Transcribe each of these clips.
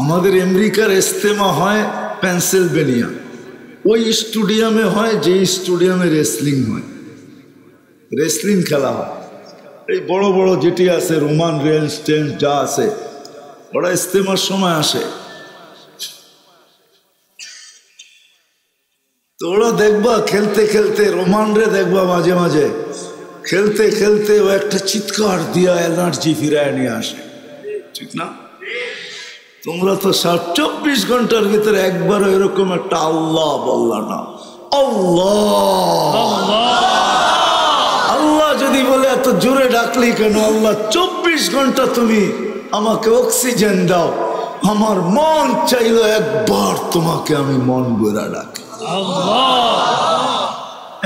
আমাদের আমেরিকার ইজতেমা হয় পেনসিলভেনিয়া, ওই স্টেডিয়ামে হয় যে স্টেডিয়ামে রেসলিং হয়, রেসলিং খেলা হয়। এই বড় বড় যেটি আছে রোমান রেঞ্জ টেন্স যা আছে, ওরা ইজতেমার সময় আসে। তো ওরা দেখবা খেলতে খেলতে, রোমানরে দেখবা মাঝে মাঝে খেলতে খেলতে ও একটা চিৎকার দিয়া এনার্জি ফিরায় নিয়ে আসে, ঠিক না? তোমরা তো 24 ঘন্টার ভিতরে একবারও এরকম একটা আল্লাহ বললা না। আল্লাহ আল্লাহ যদি বলে এত জোরে ডাকলি কেন? আল্লাহ 24 ঘন্টা তুমি আমাকে অক্সিজেন দাও, আমার মন চাইলো একবার তোমাকে আমি মন ভরা ডাকি।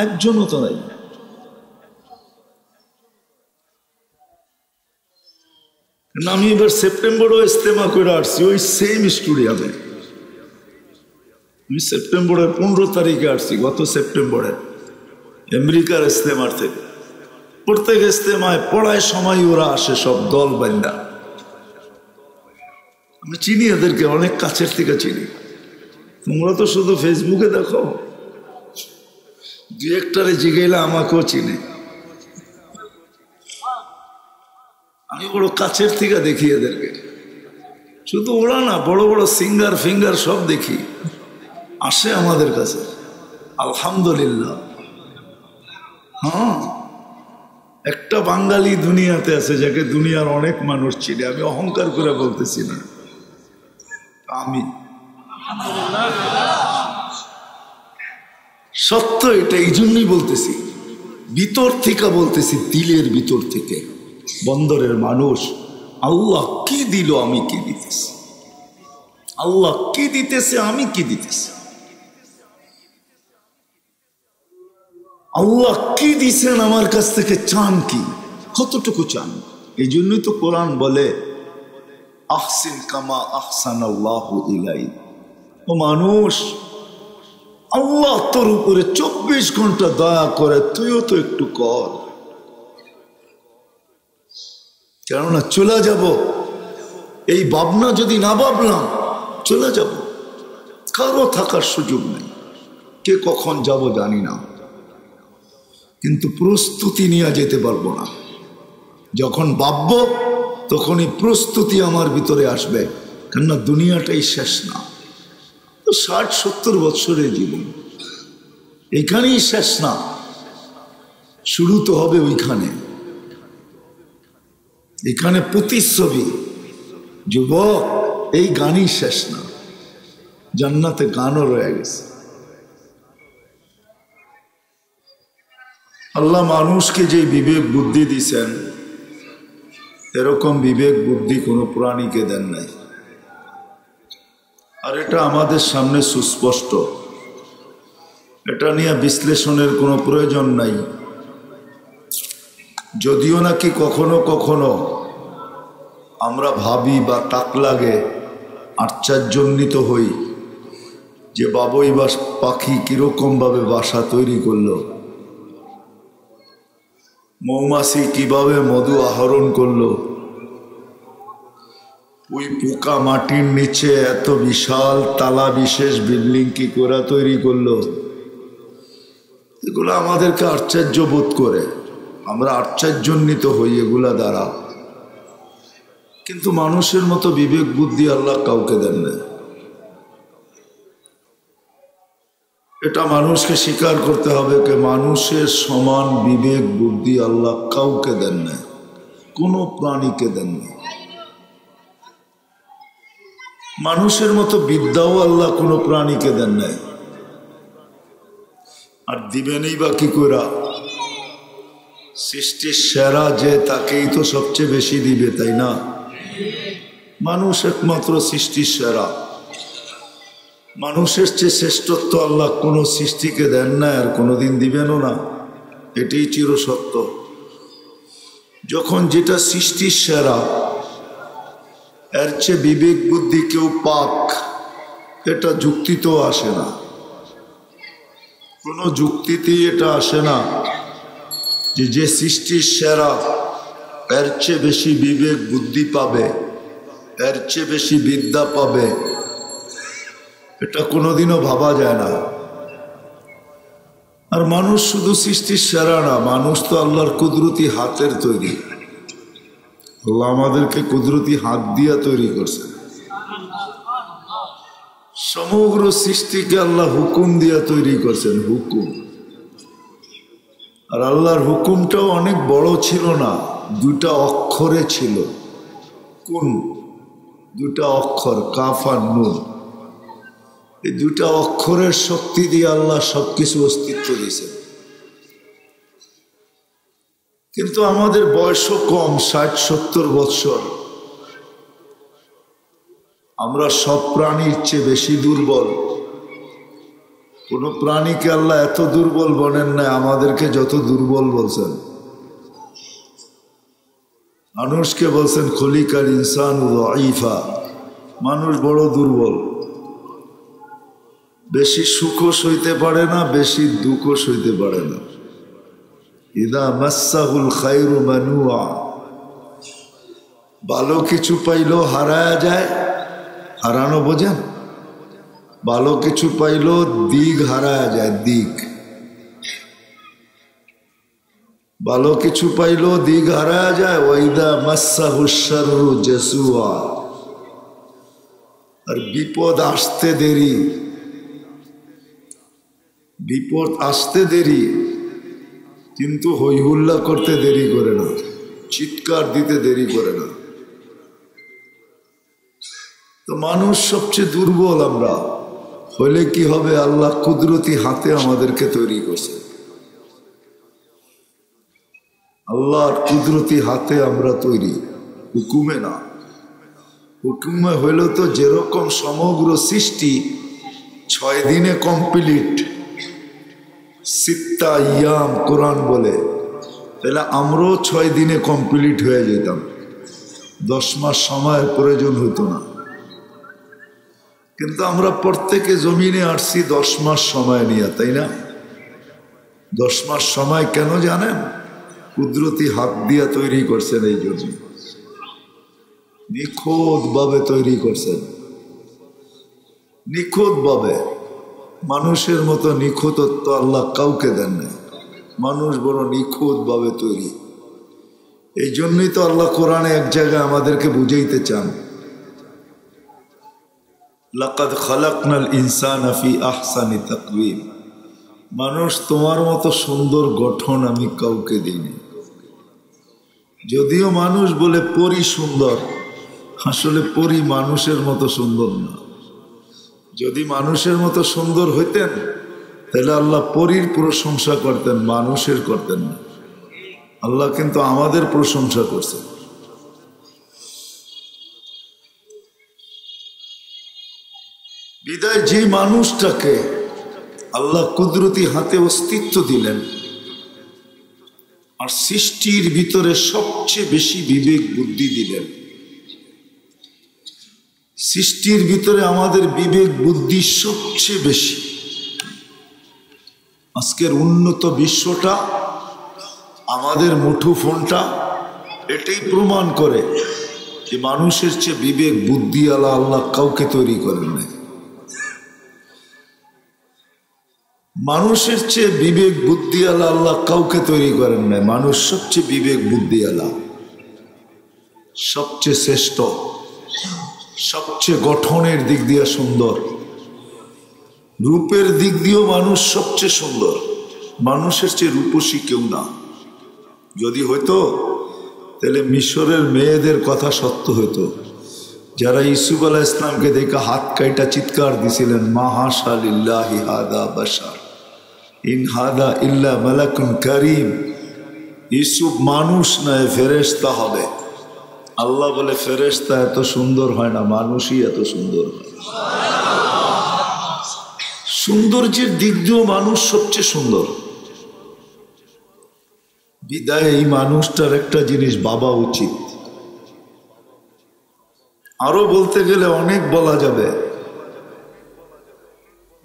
একজনও তো নাই। আমি এবার সেপ্টেম্বরও ইজতেমা করে আসছি ওই সেম স্টুডিয়ামে। আমি সেপ্টেম্বরের 15 তারিখে আসছি, গত সেপ্টেম্বরে আমেরিকার ইজতেমার থেকে। প্রত্যেক ইজতেমায় পড়ায় সময় ওরা আসে, সব দল বান্দা। আমি চিনি এদেরকে, অনেক কাছের থেকে চিনি। তোমরা তো শুধু ফেসবুকে দেখো, দু একটারে জিগাইলে আমাকেও চিনে। আমি বড় কাছের থেকে দেখি এদেরকে, শুধু ওরা না, বড় বড় সিঙ্গার ফিঙ্গার সব দেখি, আসে আমাদের কাছে, আলহামদুলিল্লাহ। হ্যাঁ, একটা বাঙালি দুনিয়াতে আছে যাকে দুনিয়ার অনেক মানুষ চিনে। আমি অহংকার করে বলতেছি না, আমি সত্য এটা, এই জন্যই বলতেছি, ভিতর থেকে বলতেছি, দিলের ভিতর থেকে। বন্দরের মানুষ, আল্লাহ কি দিল, আমি কি দিতেছি? আল্লাহ কি দিতেছে, আমি কি দিতেছি? আল্লাহ কি দিছেন আমার কাছ থেকে, চান কি, কতটুকু চান? এই জন্যই তো কোরআন বলে আহসিন কামা আহসানাল্লাহু ইলাইক। ও মানুষ, আল্লাহ তোর উপরে 24 ঘন্টা দয়া করে, তুইও তো একটু কর। কেননা চলে যাব, এই ভাবনা যদি না ভাবলাম চলে যাব, কারো থাকার সুযোগ নেই, কে কখন যাব জানি না, কিন্তু প্রস্তুতি নিয়ে যেতে পারবো না। যখন ভাববো তখনই প্রস্তুতি আমার ভিতরে আসবে, কেননা দুনিয়াটাই শেষ না। তো 60-70 বছরের জীবন, এখানেই শেষ না, শুরু তো হবে ওইখানে। এখানে প্রতিচ্ছবি, যুবক, এই গানই শেষ না, জান্নাতে গানও রয়ে গেছে। আল্লাহ মানুষকে যে বিবেক বুদ্ধি দিছেন, এরকম বিবেক বুদ্ধি কোনো প্রাণীকে দেন নাই। আর এটা আমাদের সামনে সুস্পষ্ট, এটা নিয়ে বিশ্লেষণের কোনো প্রয়োজন নাই। যদিও নাকি কখনো কখনো আমরা ভাবি বা তাক লাগে, আশ্চর্যান্বিত হই যে বাবুই পাখি কিরকমভাবে বাসা তৈরি করলো, মৌমাছি কিভাবে মধু আহরণ করলো, ওই পোকা মাটির নিচে এত বিশাল তালা বিশেষ বিল্ডিং কি করে তৈরি করলো। এগুলো আমাদেরকে আশ্চর্য বোধ করে, আমরা আশ্চর্যান্বিত হই এগুলা দ্বারা। কিন্তু মানুষের মতো বিবেক বুদ্ধি আল্লাহ কাউকে দেন না, এটা মানুষকে স্বীকার করতে হবে। যে মানুষের সমান বিবেক বুদ্ধি আল্লাহ কাউকে দেন না, কোনো প্রাণীকে দেন না। মানুষের মতো বিদ্যাও আল্লাহ কোনো প্রাণীকে দেন নাই, আর দিবেনই বা কি করে? সৃষ্টির সেরা যে, তাকেই তো সবচেয়ে বেশি দিবে, তাই না? মানুষ একমাত্র সৃষ্টির সেরা, মানুষের চেয়ে শ্রেষ্ঠত্ব আল্লাহ কোনো সৃষ্টিকে দেন না, আর কোনোদিন দিবেনও না, এটাই চিরসত্য। যখন যেটা সৃষ্টির সেরা, এর চেয়ে বিবেক বুদ্ধি কেউ পাক, এটা যুক্তিতেও আসে না, কোনো যুক্তিতেই এটা আসে না যে সৃষ্টির সেরা এর চেয়ে বেশি বিবেক বুদ্ধি পাবে, এর চেয়ে বেশি বিদ্যা পাবে, এটা কোনোদিনও ভাবা যায় না। আর মানুষ শুধু সৃষ্টির সেরা না, মানুষ তো আল্লাহর কুদরতি হাতের তৈরি। আল্লাহ আমাদেরকে কুদরতি হাত দিয়া তৈরি করছে। সমগ্র সৃষ্টিকে আল্লাহ হুকুম দিয়া তৈরি করছেন, হুকুম। আর আল্লাহর হুকুমটাও অনেক বড় ছিল না, দুটা অক্ষরে ছিল। কোন দুটা অক্ষর? কাফ আর নুন। এই দুটা অক্ষরের শক্তি দিয়ে আল্লাহ সবকিছু অস্তিত্ব দিয়েছেন। কিন্তু আমাদের বয়সও কম, 60-70 বৎসর। আমরা সব প্রাণীর চেয়ে বেশি দুর্বল। কোন প্রাণীকে আল্লাহ এত দুর্বল বলেন না আমাদেরকে যত দুর্বল বলছেন। মানুষকে বলছেন খলিকাল ইনসানু যায়ীফা, মানুষ বড় দুর্বল। বেশি সুখও সইতে পারে না, বেশি দুঃখও সইতে পারে না। ইদা মাসসাহুল খায়রু মানুয়া, ভালো কিছু পাইলেও হারায়া যায়। হারানো বোঝেন? ভালো কিছু পাইলেও দিক হারায়া যায়, দিক। ভালো কিছু পাইলেও দিক হারায়া যায়। ওয়াইদা মাসসাহুশ শাররু জাসুয়া, আর বিপদ আসতে দেরি, বিপদ আসতে দেরি, কিন্তু হইহুল্লা করতে দেরি করে না, চিৎকার দিতে দেরি করে না। তো মানুষ সবচেয়ে দুর্বল আমরা। হলে কি হবে? আল্লাহ কুদরতি হাতে আমাদেরকে তৈরি করছে। আল্লাহর কুদরতি হাতে আমরা তৈরি, হুকুমে না। হুকুমে হইল তো যেরকম সমগ্র সৃষ্টি 6 দিনে কমপ্লিট, সিত্তা ইয়াম কোরআন বলে, তাহলে আমরাও 6 দিনে কমপ্লিট হয়ে যেতাম। 10 মাস সময়ের প্রয়োজন হইতো না। কিন্তু আমরা প্রত্যেকে জমিনে আসছি 10 মাস সময় নিয়ে, তাই না? 10 মাস সময় কেন জানেন? কুদরতি হাত দিয়া তৈরি করছেন। এই জন্য নিখুঁত ভাবে তৈরি করছেন, নিখুঁত ভাবে। মানুষের মতো নিখুঁতত্ব আল্লাহ কাউকে দেন নাই। মানুষ বড় নিখুঁত ভাবে তৈরি। এই জন্যই তো আল্লাহ কোরআনে এক জায়গায় আমাদেরকে বুঝাইতে চান, লাকাদ খালাকনাল ইনসানা ফি আহসানি তাকওয়িম। মানুষ তোমার মতো সুন্দর গঠন আমি কাউকে দিইনি। যদিও মানুষ বলে পরী সুন্দর, আসলে পরী মানুষের মতো সুন্দর না। যদি মানুষের মতো সুন্দর হইতেন তাহলে আল্লাহ পরীর প্রশংসা করতেন, মানুষের করতেন না। আল্লাহ কিন্তু আমাদের প্রশংসা করছেন। বিদায় যে মানুষটাকে আল্লাহ কুদরতি হাতে অস্তিত্ব দিলেন, আর সৃষ্টির ভিতরে সবচেয়ে বেশি বিবেক বুদ্ধি দিলেন। সৃষ্টির ভিতরে আমাদের বিবেক বুদ্ধি সবচেয়ে বেশি। আজকের উন্নত বিশ্বটা, আমাদের মুঠোফোনটা, এটাই প্রমাণ করে যে মানুষের চেয়ে বিবেক বুদ্ধি আল্লাহ কাউকে তৈরি করেন নাই। মানুষের চেয়ে বিবেক বুদ্ধি আল্লাহ কাউকে তৈরি করেন নাই। মানুষ সবচেয়ে বিবেক বুদ্ধি আল্লাহ, সবচেয়ে শ্রেষ্ঠ, সবচেয়ে গঠনের দিক দিয়ে সুন্দর, রূপের দিক দিয়েও মানুষ সবচেয়ে সুন্দর। মানুষের চেয়ে রূপসী কেউ না। যদি হইতো তাহলে মিশরের মেয়েদের কথা সত্য হইতো, যারা ইউসুফ আলাইহিস সালামকে দেখে হাত কাইটা চিৎকার দিছিলেন, মা হাশা লিল্লাহি হাদা বাশার ইন হাদা ইল্লা মালাকুন কারীম। ইউসুফ মানুষ নয়, ফেরেশতা হবে। আল্লাহ বলে ফেরেশতা এত সুন্দর হয় না, মানুষই এত সুন্দর হয়। সৌন্দর্যের দিক দিয়েও মানুষ সবচেয়ে সুন্দর। বিদায় এই মানুষটার একটা জিনিস ভাবা উচিত। আরো বলতে গেলে অনেক বলা যাবে।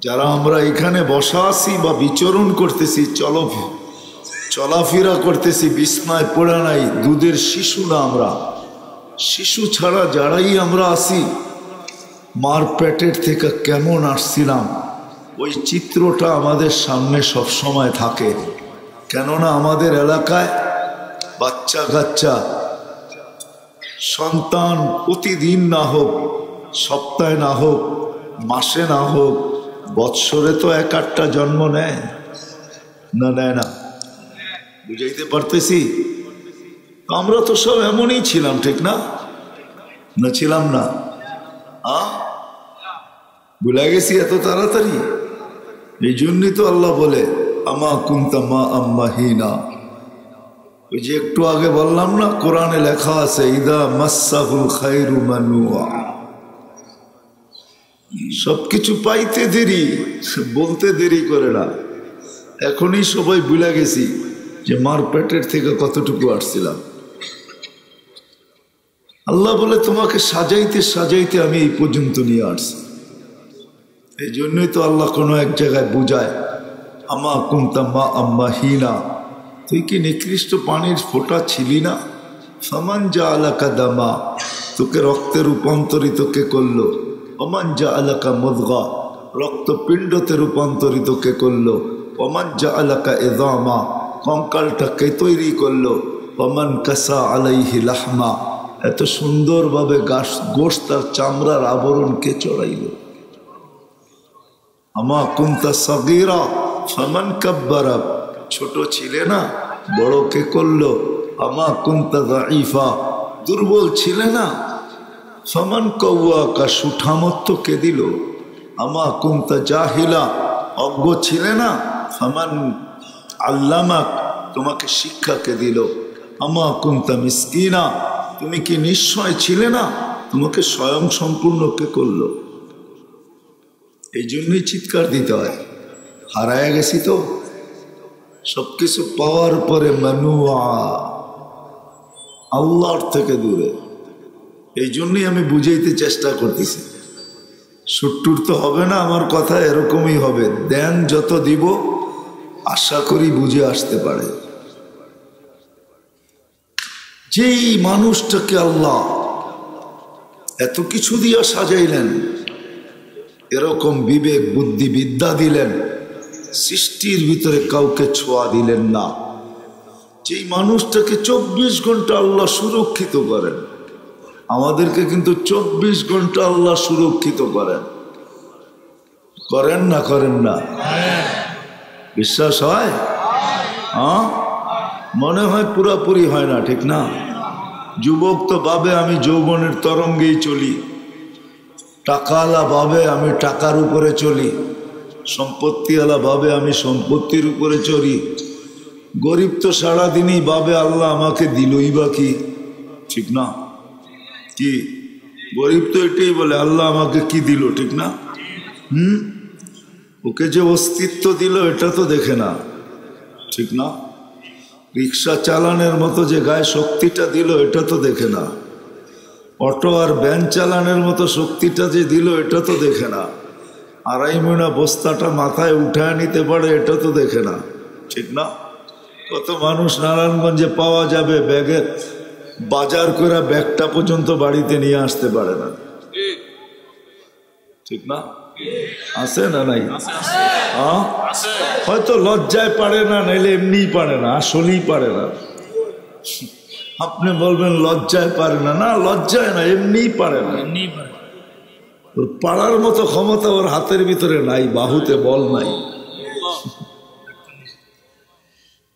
যারা আমরা এখানে বসা আছি বা বিচরণ করতেছি, চলাফেরা করতেছি, বিছনায় পড়ে নাই, দুধের শিশু না আমরা। শিশু ছাড়া যারাই আমরা আসি, মার পেটের থেকে কেমন আসছিলাম ওই চিত্রটা আমাদের সামনে সব সময় থাকে। কেননা আমাদের এলাকায় বাচ্চা কাচ্চা সন্তান প্রতিদিন না হোক, সপ্তাহে না হোক, মাসে না হোক, বৎসরে তো এক আধটা জন্ম নেয় না, নেয় না? বুঝাইতে পারতেছি? আমরা তো সব এমনই ছিলাম, ঠিক না? না ছিলাম না? ভুলে গেছি এত তাড়াতাড়ি? এই জন্যই তো আল্লাহ বলে আমা কুনতা মা আম্মাহিনা। ওই যে একটু আগে বললাম না, কোরআনে লেখা আছে ইদা মাসসাহুল খায়রু মানুয়া। সবকিছু পাইতে দেরি, বলতে দেরি করে না। এখনই সবাই ভুলে গেছি যে মার পেটের থেকে কতটুকু আসছিলাম। আল্লাহ বলে তোমাকে সাজাইতে সাজাইতে আমি এই পর্যন্ত নিয়ে আসছি। এই জন্যই তো আল্লাহ কোনো এক জায়গায় বুঝায় আমা কুনতা মা আম্মাহিনা, তুই কি নিকৃষ্ট পানির ফোঁটা ছিলি না? ফামান জাআলাকা দামা, তোকে রক্তে রূপান্তরিত কে করলো? ওমান জাআলাকা মুদগা, রক্তপিণ্ডতে রূপান্তরিত কে করলো? ওমান জাআলাকা ইযামা, কঙ্কালটা কে তৈরি করলো? ওমান কাসা আলাইহি লাহমা, এত সুন্দরভাবে গোশত আর চামড়ার আবরণ কে চড়াইল? আমা কুনতা সাগীরা ফামান কাব্বারা, ছোট ছিলে না, বড় কে করলো? আমা কুনতা যাঈফা, দুর্বল ছিলে না, ফামান কওয়াকা, সুঠামত্ব কে দিল? আমা কুনতা জাহিলা, অজ্ঞ ছিলে না, ফামান আল্লামাক, তোমাকে শিক্ষা কে দিল? আমা কুনতা মিসকিনা, তুমি কি নিশ্চয় ছিলে না, তোমাকে স্বয়ং সম্পূর্ণ কে করলো? এই জন্যই চিৎকার দিতে হয়, হারায় গেছি তো সবকিছু পাওয়ার পরে মানুয়া, আল্লাহর থেকে দূরে। এই জন্যই আমি বুঝাইতে চেষ্টা করতেছি। সুট্টুর তো হবে না, আমার কথা এরকমই হবে। দেন যত দিব আশা করি বুঝে আসতে পারে। যেই মানুষটাকে আল্লাহ এত কিছু দিয়া সাজাইলেন, এরকম বিবেক বুদ্ধি বিদ্যা দিলেন, সৃষ্টির ভিতরে কাউকে ছোঁয়া দিলেন না। যেই মানুষটাকে 24 ঘন্টা আল্লাহ সুরক্ষিত করেন, আমাদেরকে কিন্তু 24 ঘন্টা আল্লাহ সুরক্ষিত করেন। করেন না? করেন না? বিশ্বাস হয়? মনে হয় পুরাপুরি হয় না, ঠিক না? যুবক তো ভাবে আমি যৌবনের তরঙ্গেই চলি, টাকাওয়ালা ভাবে আমি টাকার উপরে চলি, সম্পত্তিওয়ালা ভাবে আমি সম্পত্তির উপরে চলি, গরিব তো সারাদিনই ভাবে আল্লাহ আমাকে দিলই বা কি, ঠিক না? কি গরিব তো এটাই বলে আল্লাহ আমাকে কি দিল, ঠিক না? ওকে যে অস্তিত্ব দিল এটা তো দেখে না, ঠিক না? রিক্সা চালানোর মতো যে গায়ে শক্তিটা দিল এটা তো দেখে না। অটো আর ভ্যান চালানোর মতো শক্তিটা যে দিল এটা তো দেখে না। 2.5 মণা বস্তাটা মাথায় উঠায় নিতে পারে এটা তো দেখে না, ঠিক না? কত মানুষ নারায়ণগঞ্জে পাওয়া যাবে ব্যাগের বাজার করে ব্যাগটা পর্যন্ত বাড়িতে নিয়ে আসতে পারে না, ঠিক না? আছে না নাই? হয়তো লজ্জায় পারে না, নাইলে এমনিই পারে না, আসলেই পারে না। আপনি বলবেন লজ্জায় পারে না, না লজ্জায় না, এমনিই পারে না। ওর পারার মতো ক্ষমতা ওর হাতের ভিতরে নাই, বাহুতে বল নাই,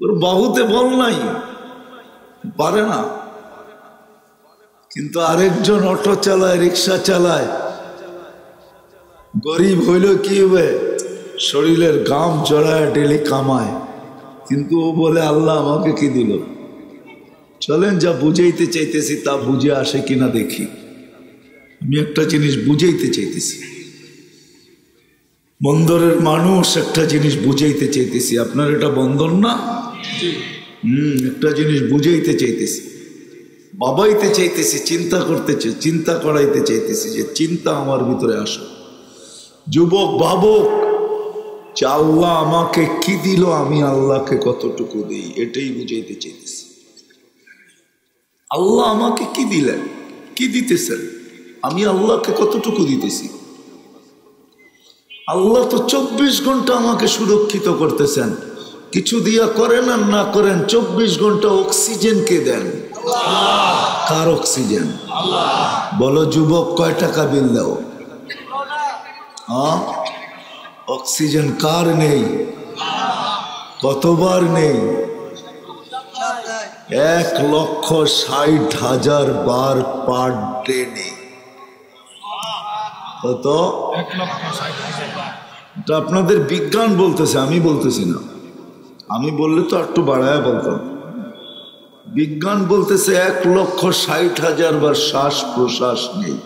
ওর বাহুতে বল নাই, পারে না। কিন্তু আরেকজন অটো চালায়, রিক্সা চালায়, গরিব হইল কি হবে, শরীরের গাম জড়ায় ডেলি কামায়, কিন্তু ও বলে আল্লাহ আমাকে কি দিল? চলেন যা বুঝাইতে চাইতেছি তা বুঝে আসে কিনা দেখি। আমি একটা জিনিস বুঝাইতে চাইতেছি, বন্দরের মানুষ একটা জিনিস বুঝাইতে চাইতেছি। আপনার এটা বন্দর না? একটা জিনিস বুঝাইতে চাইতেছি, বাবাইতে চাইতেছি, চিন্তা করতেছে, চিন্তা করাইতে চাইতেছি যে চিন্তা আমার ভিতরে আসো। যুবক ভাবুক যে আল্লাহ আমাকে কি দিল, আমি আল্লাহকে কতটুকু দিই, এটাই বুঝাইতে চাইতেছি। আল্লাহ আমাকে কি দিলেন? কি দিতেছেন? আমি আল্লাহকে কতটুকু দিতেছি? আল্লাহ তো 24 ঘন্টা আমাকে সুরক্ষিত করতেছেন। কিছু দিয়া করেন আর না করেন, 24 ঘন্টা অক্সিজেন কে দেন? কার অক্সিজেন? বলো যুবক, কয় টাকা বিল দাও? অক্সিজেন কার নেই? কতবার নেই? 1,60,000 বার পার ডে নেই। কত? 1,60,000। এটা আপনাদের বিজ্ঞান বলতেছে, আমি বলতেছি না। আমি বললে তো একটু বাড়ায় বলতাম। বিজ্ঞান বলতেছে 1,60,000 বার শ্বাস প্রশ্বাস নেই,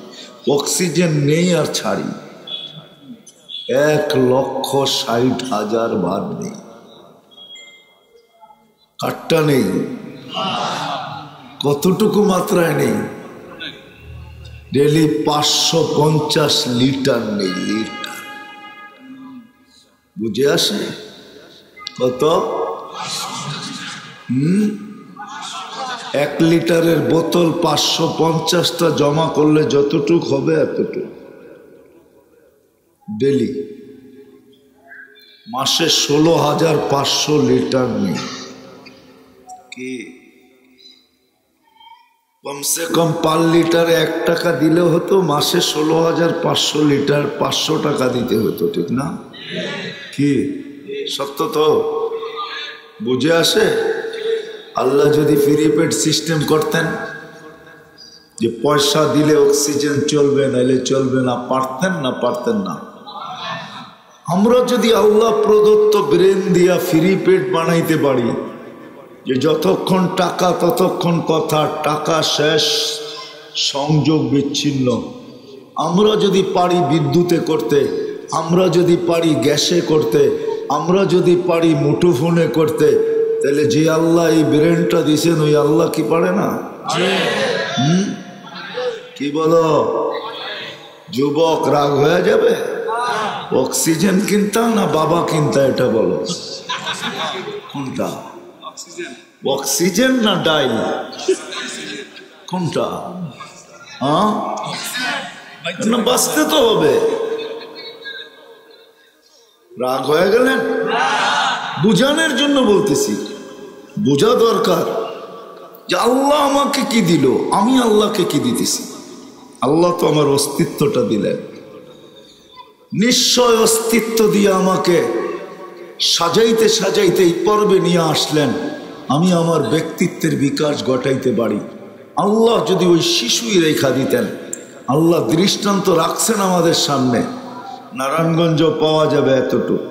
অক্সিজেন নেই আর ছাড়ি। 1,60,000 বার নেই। কাটটা নেই? কতটুকু মাত্রায় নেই? ডেলি 550 লিটার নেই। লিটার বুঝে আসে? কত? 1 লিটারের বোতল 550টা জমা করলে যতটুক হবে এতটুক ডেলি। মাসে 16,500 লিটার নেই। কি কমসে কম 5 লিটারে 1 টাকা দিলে হতো, মাসে 16,500 লিটার 500 টাকা দিতে হতো, ঠিক না? কি সত্য তো? বুঝে আসে? আল্লাহ যদি ফ্রি পেড সিস্টেম করতেন, যে পয়সা দিলে অক্সিজেন চলবে, নাইলে চলবে না, পারতেন না? পারতেন না? আমরা যদি আল্লাহ প্রদত্ত ব্রেন দিয়া ফ্রি পেড বানাইতে পারি, যে যতক্ষণ টাকা ততক্ষণ কথা, টাকা শেষ সংযোগ বিচ্ছিন্ন। আমরা যদি পারি বিদ্যুতে করতে, আমরা যদি পারি গ্যাসে করতে, আমরা যদি পারি মুঠোফোনে করতে, তাহলে যে আল্লাহ এই ব্রেনটা দিছেন ওই আল্লাহ কি পারে না? কি বলো যুবক? রাগ হয়ে যাবে? অক্সিজেন কিনতা না বাবা কিনতা? এটা বলো কোনটা? অক্সিজেন না ডাইল? কোনটা? না বাঁচতে তো হবে। রাগ হয়ে গেলেন? বুঝানোর জন্য বলতেছি, বোঝা দরকার যে আল্লাহ আমাকে কি দিল, আমি আল্লাহকে কি দিতেছি। আল্লাহ তো আমার অস্তিত্বটা দিলেন, নিশ্চয় অস্তিত্ব দিয়ে আমাকে সাজাইতে সাজাইতে এই পর্বে নিয়ে আসলেন। আমি আমার ব্যক্তিত্বের বিকাশ ঘটাইতে পারি। আল্লাহ যদি ওই শিশুই রেখা দিতেন। আল্লাহ দৃষ্টান্ত রাখছেন আমাদের সামনে, নারায়ণগঞ্জ পাওয়া যাবে এতটুকু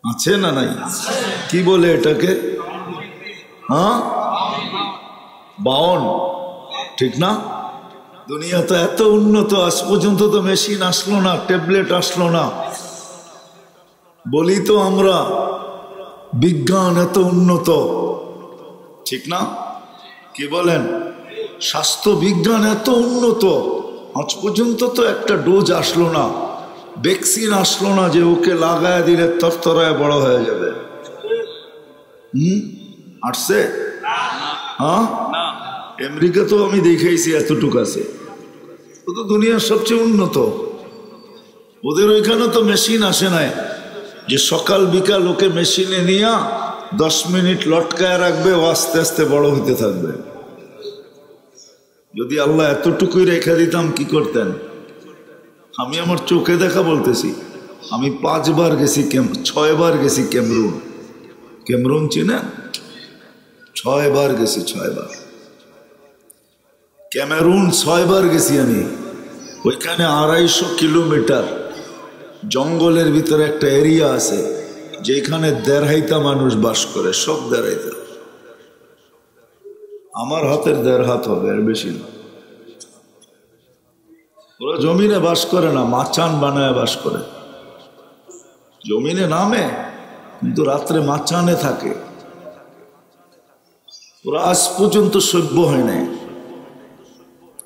আছে না নাই? কি বলে এটাকে? 52, ঠিক না? দুনিয়া তো এত উন্নত, আজ পর্যন্ত তো মেশিন আসলো না, ট্যাবলেট আসলো না। বলি তো আমরা বিজ্ঞান এত উন্নত, ঠিক না? কি বলেন? স্বাস্থ্য বিজ্ঞান এত উন্নত, আজ পর্যন্ত তো একটা ডোজ আসলো না, ভ্যাকসিন আসলো না যে ওকে লাগায় দিলে তরতরায় বড় হয়ে যাবে। আসছে? আমেরিকা তো আমি দেখাইছি এতটুকু আছে, ও তো দুনিয়ার সবচেয়ে উন্নত। ওদের ওইখানে তো মেশিন আসে নাই যে সকাল বিকাল ওকে মেশিনে নিয়ে 10 মিনিট লটকায় রাখবে, ও আস্তে আস্তে বড় হইতে থাকবে। যদি আল্লাহ এতটুকুই রেখে দিতাম কি করতেন? আমি আমার চোখে দেখা বলতেছি, আমি 5 বার গেছি, 6 বার গেছি ক্যামেরুন। ক্যামেরুন চিনেন? 6 বার গেছি, 6 বার ক্যামেরুন 6 বার গেছি আমি। ওইখানে 250 কিলোমিটার জঙ্গলের ভিতরে একটা এরিয়া আছে যেখানে 1.5 মানুষ বাস করে, সব 1.5। আমার হাতের 1.5 হাত হবে, আর বেশি না। ওরা জমিনে বাস করে না, মাচান বানায় বাস করে। জমিনে নামে কিন্তু রাত্রে মাচানে থাকে। ওরা আজ পর্যন্ত সভ্য হয় নাই।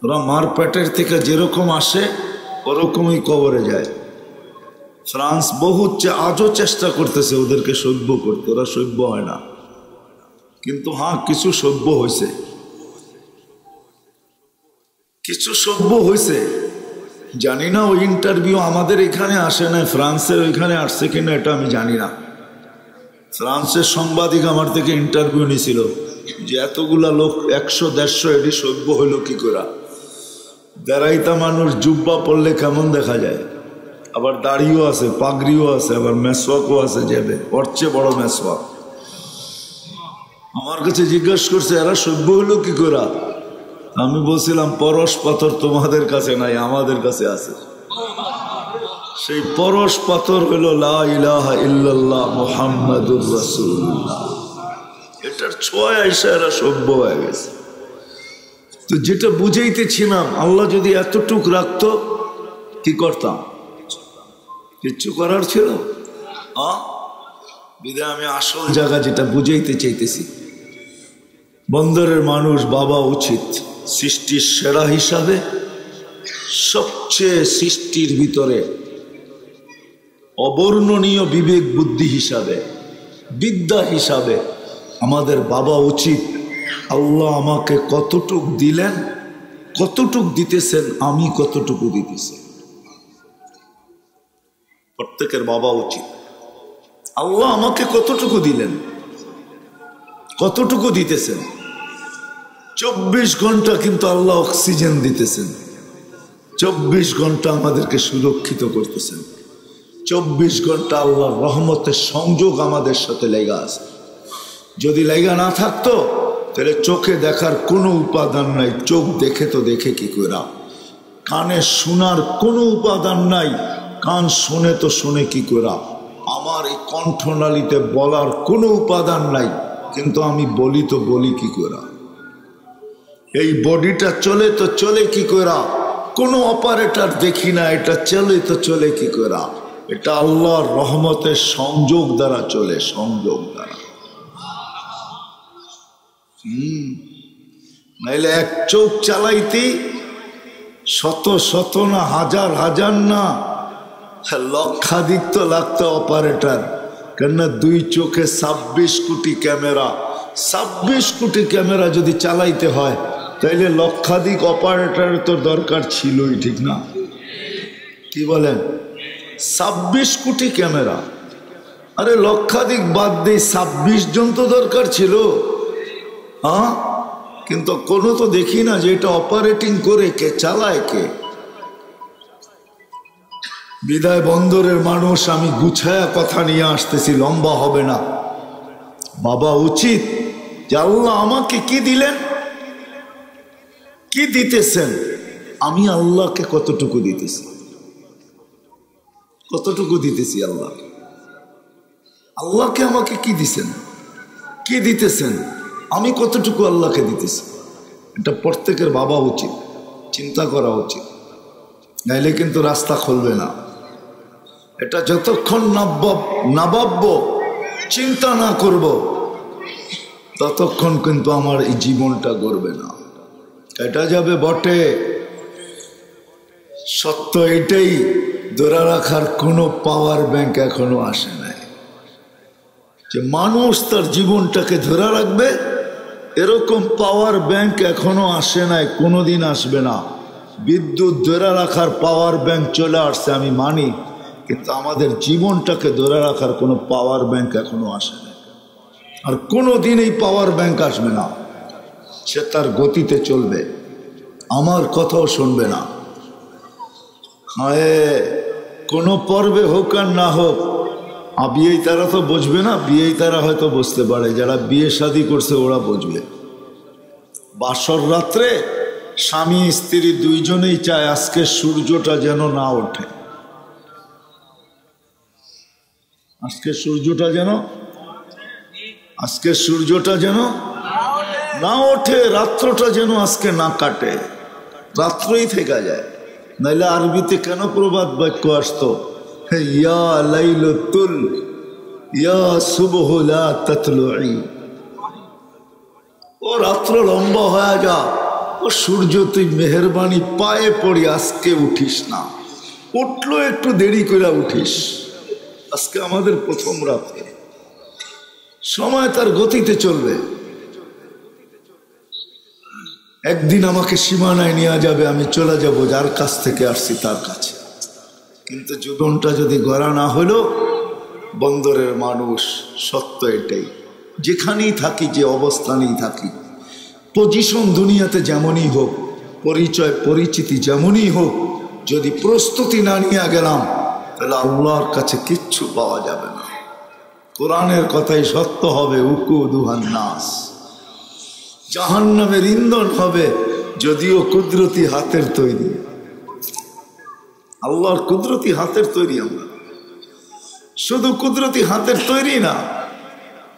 ওরা মার পেটের থেকে যেরকম আসে ওরকমই কবরে যায়। ফ্রান্স আজও চেষ্টা করতেছে ওদেরকে সভ্য করতে, ওরা সভ্য হয় না। কিন্তু হ্যাঁ, কিছু সভ্য হয়েছে। কিছু সভ্য হয়েছে, জানি না ওই ইন্টারভিউ আমাদের এখানে আসে না, ফ্রান্সের ওইখানে আসছে কিনা এটা আমি জানি না। ফ্রান্সের সাংবাদিক আমার থেকে ইন্টারভিউ নিয়েছিল যে এতগুলা লোক 100-150 এটি সভ্য হইল কি করে। বেড়াইতা মানুষ জুব্বা পড়লে কেমন দেখা যায়, আবার দাড়িও আছে, পাগড়িও আছে, আবার মেসওয়াকও আছে, যাবে ওর চেয়ে বড় মেসওয়াক। আমার কাছে জিজ্ঞাসা করছে এরা সভ্য হইল কি করে। আমি বলছিলাম পরশ পাথর তোমাদের কাছে নাই, আমাদের কাছে আছে। সেই পরশ পাথর হইল লা ইলাহা ইল্লাল্লাহ মুহাম্মাদুর রাসূলুল্লাহ। এটার ছোঁয়া এসে এরা সভ্য হয়ে গেছে। তো যেটা বুঝাইতেছিলাম, আল্লাহ যদি এতটুক রাখতো কি করতাম? কিচ্ছু করার ছিল। বিদায় আমি আসল জায়গা যেটা বুঝাইতে চাইতেছি, বন্দরের মানুষ বাবা উচিত সৃষ্টির সেরা হিসাবে, সবচেয়ে সৃষ্টির ভিতরে অবর্ণনীয় বিবেক বুদ্ধি হিসাবে, বিদ্যা হিসাবে আমাদের বাবা উচিত আল্লাহ আমাকে কতটুক দিলেন, কতটুক দিতেছেন, আমি কতটুকু দিতেছি। প্রত্যেকের বাবা উচিত আল্লাহ আমাকে কতটুকু দিলেন, কতটুকু দিতেছেন। 24 ঘন্টা কিন্তু আল্লাহ অক্সিজেন দিতেছেন, 24 ঘন্টা আমাদেরকে সুরক্ষিত করতেছেন, 24 ঘন্টা আল্লাহর রহমতের সংযোগ আমাদের সাথে লেগা আছে। যদি লেগা না থাকতো তাহলে চোখে দেখার কোনো উপাদান নাই, চোখ দেখে তো দেখে কি করে। কানে শোনার কোনো উপাদান নাই, কান শুনে তো শুনে কি করে। আমার এই কণ্ঠনালীতে বলার কোনো উপাদান নাই, কিন্তু আমি বলি তো বলি কি করে। এই বডিটা চলে তো চলে কি করে, কোনো অপারেটর দেখি না, এটা চলে তো চলে কি করে। এটা আল্লাহর রহমতের সংযোগ দ্বারা চলে, সংযোগ দ্বারা। নাইলে এক চোখ চালাইতে শত শত না হাজার হাজার না লক্ষাধিক তো লাগতো অপারেটর। কেননা 2 চোখে 26 কোটি ক্যামেরা, 26 কোটি ক্যামেরা যদি চালাইতে হয় তাইলে লক্ষাধিক অপারেটর তো দরকার ছিলই, ঠিক না? কি বলেন? 26 কোটি ক্যামেরা, আরে লক্ষাধিক বাদ দিয়ে 26 জন তো দরকার ছিল। হ্যাঁ, কিন্তু কোনো তো দেখি না যে এটা অপারেটিং করে কে, চালায় কে। বিদায় বন্দরের মানুষ, আমি গুছায়া কথা নিয়ে আসতেছি, লম্বা হবে না। বাবা উচিত যে আল্লাহ আমাকে কি দিলেন, কি দিতেছেন, আমি আল্লাহকে কতটুকু দিতেছি, কতটুকু দিতেছি আল্লাহ। আল্লাহকে আমাকে কি দিছেন, কি দিতেছেন, আমি কতটুকু আল্লাহকে দিতেছি। এটা প্রত্যেকের বাবা উচিত, চিন্তা করা উচিত, নাইলে কিন্তু রাস্তা খুলবে না। এটা যতক্ষণ না ভাবব, চিন্তা না করব, ততক্ষণ কিন্তু আমার এই জীবনটা গড়বে না। এটা যাবে বটে, সত্য এটাই, ধরে রাখার কোনো পাওয়ার ব্যাংক এখনো আসে নাই যে মানুষ তার জীবনটাকে ধরে রাখবে। এরকম পাওয়ার ব্যাংক এখনো আসে নাই, কোনোদিন আসবে না। বিদ্যুৎ ধরে রাখার পাওয়ার ব্যাংক চলে আসছে, আমি মানি, কিন্তু আমাদের জীবনটাকে ধরে রাখার কোনো পাওয়ার ব্যাংক এখনো আসে না। আর কোনো দিন এই পাওয়ার ব্যাংক আসবে না। সে তার গতিতে চলবে, আমার কথাও শুনবে না। হ্যাঁ, কোনো পর্বে হোক আর না হোক, বিয়েই তারা তো বুঝবে না, বিয়েই তারা হয়তো বুঝতে পারে, যারা বিয়ে শাদী করছে ওরা বুঝবে। বাসর রাত্রে স্বামী স্ত্রী দুইজনেই চায় আজকে সূর্যটা যেন না ওঠে, আজকে সূর্যটা যেন না ওঠে, রাত্রটা যেন আজকে না কাটে, রাত্রই থেকে যায়। নাইলে আরবিতে কেন প্রবাদ বাক্য আসতো, ইয়া লাইলাতুল ইয়া সুবহু লা তাতলুই, ও রাত্র লম্বা হয়ে যা, ও সূর্য তুই মেহেরবানি পায়ে পড়ি আজকে উঠিস না, উঠলো একটু দেরি করে উঠিস। আজকে আমাদের প্রথম রাত্রে, সময় তার গতিতে চলবে। একদিন আমাকে সীমানায় নিয়ে যাবে, আমি চলে যাব যার কাছ থেকে আসছি তার কাছে। কিন্তু জীবনটা যদি গড়া না হলো, বন্দরের মানুষ, সত্য এটাই, যেখানেই থাকি, যে অবস্থানেই থাকি, পজিশন দুনিয়াতে যেমনই হোক, পরিচয় পরিচিতি যেমনই হোক, যদি প্রস্তুতি না নিয়ে গেলাম তাহলে আল্লাহর কাছে কিচ্ছু পাওয়া যাবে না। কোরআনের কথাই সত্য হবে, উকুদুহান নাস, জাহান্নামের ইন্ধন হবে, যদিও কুদরতি হাতের তৈরি। আল্লাহর কুদরতি হাতের তৈরি আমরা, শুধু কুদরতি হাতের তৈরি না,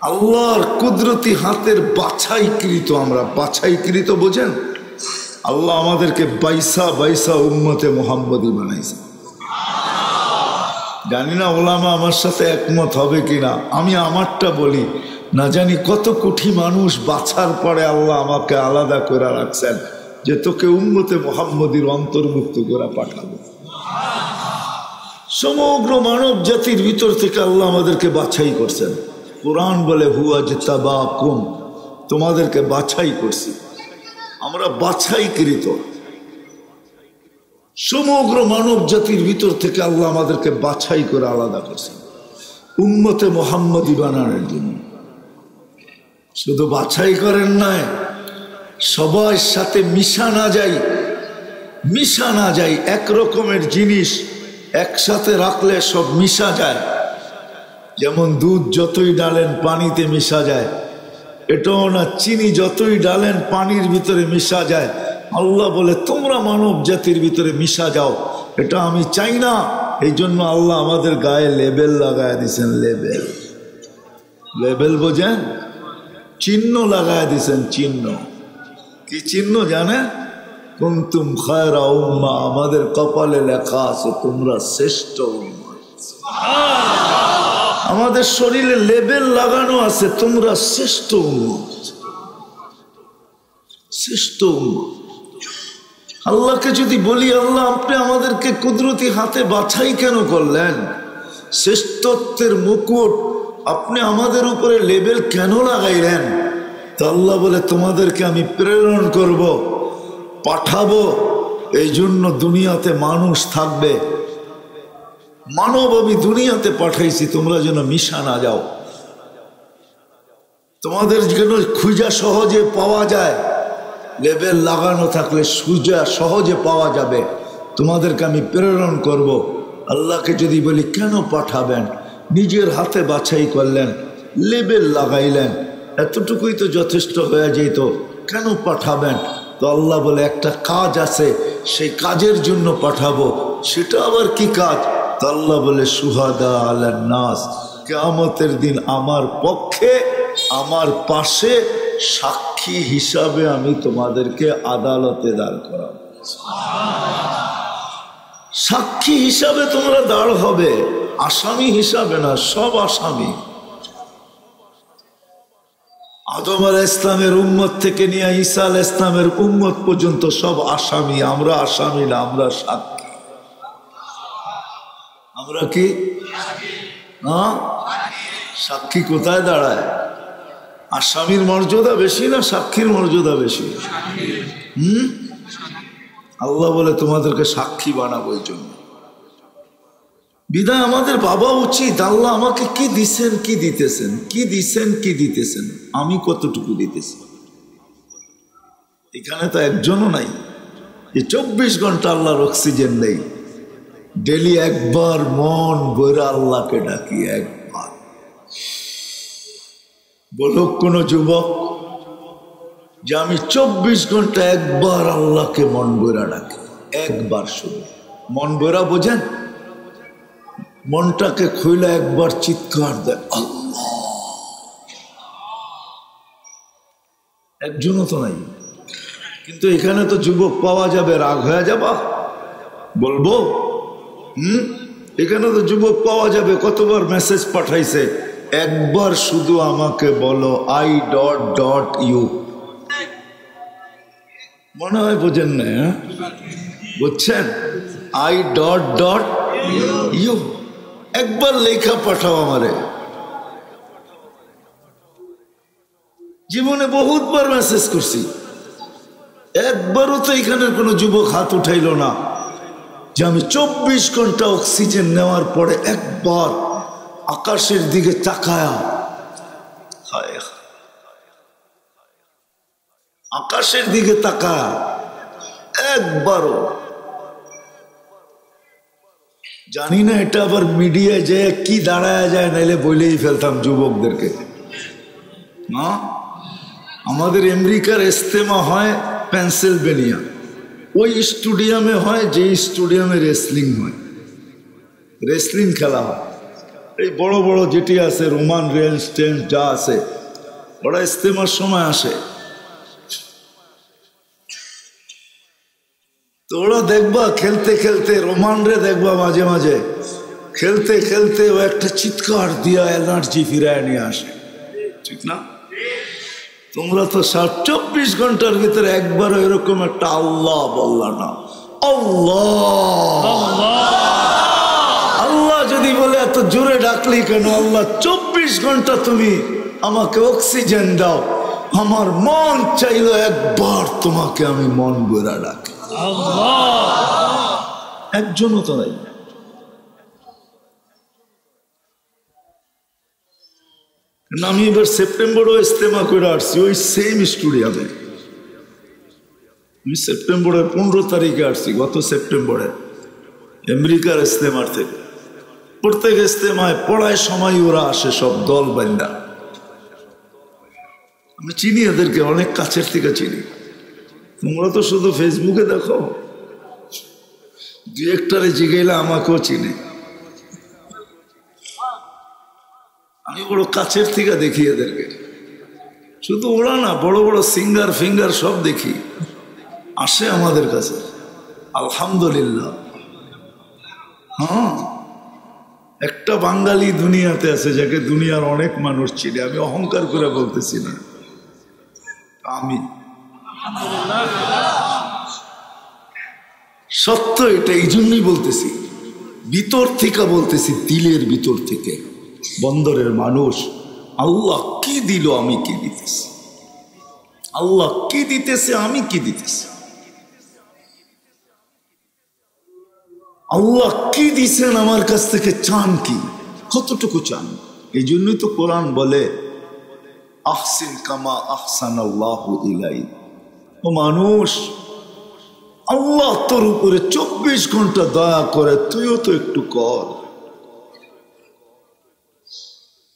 আল্লাহর কুদরতি হাতের বাছাইকৃত আমরা। বাছাইকৃত বোঝেন? আল্লাহ আমাদেরকে বাইসা বাইসা উম্মতে মুহাম্মদী বানাইছে। জানি না ওলামা আমার সাথে একমত হবে কিনা, আমি আমারটা বলি। না জানি কত কোটি মানুষ বাছার পরে আল্লাহ আমাকে আলাদা করে রাখছেন যে তোকে উম্মতে মুহাম্মদীর অন্তর্ভুক্ত করে পাঠাবো। সমগ্র মানব জাতির ভিতর থেকে আল্লাহ আমাদেরকে বাছাই করছেন। কোরআন বলে হুয়াজতাবাকুম, তোমাদেরকে বাছাই করছি আমরা, বাছাইকৃত। সমগ্র মানব জাতির ভিতর থেকে আল্লাহ আমাদেরকে বাছাই করে আলাদা করছেন উম্মতে মুহাম্মদী বানানোর জন্য। শুধু বাছাই করেন নাই, সবার সাথে মিশা না যাই। এক রকমের জিনিস একসাথে রাখলে সব মিশা যায়। যেমন দুধ যতই ডালেন পানিতে মিশা যায়, এটাও না, চিনি যতই ডালেন পানির ভিতরে মিশা যায়। আল্লাহ বলে তোমরা মানব জাতির ভিতরে মিশা যাও, এটা আমি চাই না। এই জন্য আল্লাহ আমাদের গায়ে লেবেল লাগায় দিয়েছেন। লেবেল বোঝেন? চিহ্ন লাগায় দিয়েছেন। চিহ্ন কি চিহ্ন জানেন? কুনতুম খায়রা উম্মাহ, আমাদের কপালে লেখা আছে তোমরা শ্রেষ্ঠ উম্মাহ। আমাদের শরীরে লেবেল লাগানো আছে তোমরা শ্রেষ্ঠ উম্মাহ, শ্রেষ্ঠ উম্মাহ। আল্লাহকে যদি বলি, আল্লাহ আপনি আমাদেরকে কুদরতি হাতে বাছাই কেন করলেন? শ্রেষ্ঠত্বের মুকুট আপনি আমাদের উপরে লেবেল কেন লাগাইলেন? তো আল্লাহ বলে তোমাদেরকে আমি প্রেরণ করব, পাঠাবো। এই জন্য দুনিয়াতে মানুষ থাকবে, মানব আমি দুনিয়াতে পাঠাইছি তোমরা যেন মিশা না যাও, তোমাদের যেন খুঁজা সহজে পাওয়া যায়। লেবেল লাগানো থাকলে সুজা সহজে পাওয়া যাবে। তোমাদেরকে আমি প্রেরণ করব। আল্লাহকে যদি বলি কেন পাঠাবেন, নিজের হাতে বাছাই করলেন, লেবেল লাগাইলেন, এতটুকুই তো যথেষ্ট হয়ে যেত, কেন পাঠাবেন? তো আল্লাহ বলে একটা কাজ আছে, সেই কাজের জন্য পাঠাবো। সেটা আবার কি কাজ? তো আল্লাহ বলে শুহাদা আলান নাস, কিয়ামতের দিন আমার পক্ষে, আমার পাশে সাক্ষী হিসাবে আমি তোমাদেরকে আদালতে দাঁড় করাবো। সাক্ষী হিসাবে তোমরা দাঁড় হবে, আসামি হিসাবে না। সব আসামি। আদম আলাইহিস ইসলামের উম্মত থেকে নিয়ে ঈসা আলাইহিস ইসলামের উম্মত পর্যন্ত সব আসামি। আমরা আসামি না, আমরা সাক্ষী। আমরা কি? হ্যাঁ, সাক্ষী কোথায় দাঁড়ায়? আসামির মর্যাদা বেশি না সাক্ষীর মর্যাদা বেশি? আল্লাহ বলে তোমাদেরকে সাক্ষী বানাবো। এই জন্য বিদায় আমাদের ভাবা উচিত, আল্লাহ আমাকে কি দিছেন, কি দিতেছেন, কি দিছেন, কি দিতেছেন, আমি কতটুকু দিতেছি। এখানে তো একজনও নাই যে 24 ঘন্টা আল্লাহর অক্সিজেন নেই। ডেলি একবার মন বইরা আল্লাহকে ডাকি, একবার। বলুক কোন যুবক যে আমি 24 ঘন্টা একবার আল্লাহকে মন বইরা ডাকি, একবার। শুধু মন বইরা বোঝেন? মনটাকে খুইলে একবার চিৎকার দেয় আল্লাহ। একজনও তো নাই। কিন্তু এখানে তো যুবক পাওয়া যাবে, রাগ হয়ে যাবা বলবো? এখানে তো যুবক পাওয়া যাবে, কতবার মেসেজ পাঠাইছে, একবার শুধু আমাকে বলো I.ইউ। মনে হয় বোঝেন না? বুঝছেন? I.ইউ একবার লেখা পাঠাও আমারে। জীবনে বহুতবার মেসেজ করছি, একবারও তো এখানের কোনো যুবক হাত উঠাইল না যে আমি 24 ঘন্টা অক্সিজেন নেওয়ার পরে একবার আকাশের দিকে তাকায়া, আকাশের দিকে তাকায়া একবারও। জানি না এটা আবার মিডিয়ায় যে কি দাঁড়ায় যায়, নাইলে বলেই ফেলতাম যুবকদেরকে। না, আমাদের আমেরিকার ইস্তেমা হয় পেনসিলভেনিয়া, ওই স্টেডিয়ামে হয় যে স্টেডিয়ামে রেসলিং হয়, রেসলিং খেলা হয়। এই বড় বড় যেটি আছে রোমান রেঞ্জ টেন্স যা আছে, ওরা ইস্তেমার সময় আসে। তো ওরা দেখবা খেলতে খেলতে, রোমানরে দেখবা মাঝে মাঝে খেলতে খেলতে ও একটা চিৎকার দিয়া এনার্জি ফিরায় নিয়ে আসে, ঠিক না? তোমরা তো 24 ঘন্টার ভিতরে একবারও এরকম একটা আল্লাহ বললা না। আল্লাহ আল্লাহ যদি বলে এত জোরে ডাকলি কেন? আল্লাহ 24 ঘন্টা তুমি আমাকে অক্সিজেন দাও, আমার মন চাইলো একবার তোমাকে আমি মন গোরা ডাকি। একজনও তো নাই। আমি এবার সেপ্টেম্বরও ইস্তেমা করে আসছি ওই সেম স্টুডিয়ামে। আমি সেপ্টেম্বরের 15 তারিখে আসছি, গত সেপ্টেম্বরে আমেরিকার ইস্তেমার থেকে। প্রত্যেক ইস্তেমায় পড়ায় সময় ওরা আসে, সব দল বান্দা। আমি চিনি এদেরকে, অনেক কাছের থেকে চিনি। তোমরা তো শুধু ফেসবুকে দেখো, দু একটারে জিগাইলে আমাকেও চিনি। আমি বড় কাছের থেকে দেখি এদেরকে, শুধু ওরা না, বড় বড় সিঙ্গার ফিঙ্গার সব দেখি, আসে আমাদের কাছে। আলহামদুলিল্লাহ। হ্যাঁ, একটা বাঙালি দুনিয়াতে আছে যাকে দুনিয়ার অনেক মানুষ চিনে। আমি অহংকার করে বলতেছি না, আমি সত্য, এটা এই জন্যই বলতেছি, ভিতর থেকে বলতেছি, দিলের ভিতর থেকে। বন্দরের মানুষ, আল্লাহ কি দিল, আমি কি দিতেছি? আল্লাহ কি দিতেছে, আমি কি দিতেছি? আল্লাহ কি দিছেন আমার কাছ থেকে, চান কি, কতটুকু চান? এই জন্যই তো কোরআন বলে আহসিন কামা আহসানাল্লাহু ইলাইক। ও মানুষ, আল্লাহ তোর উপরে 24 ঘন্টা দয়া করে, তুইও তো একটু কর।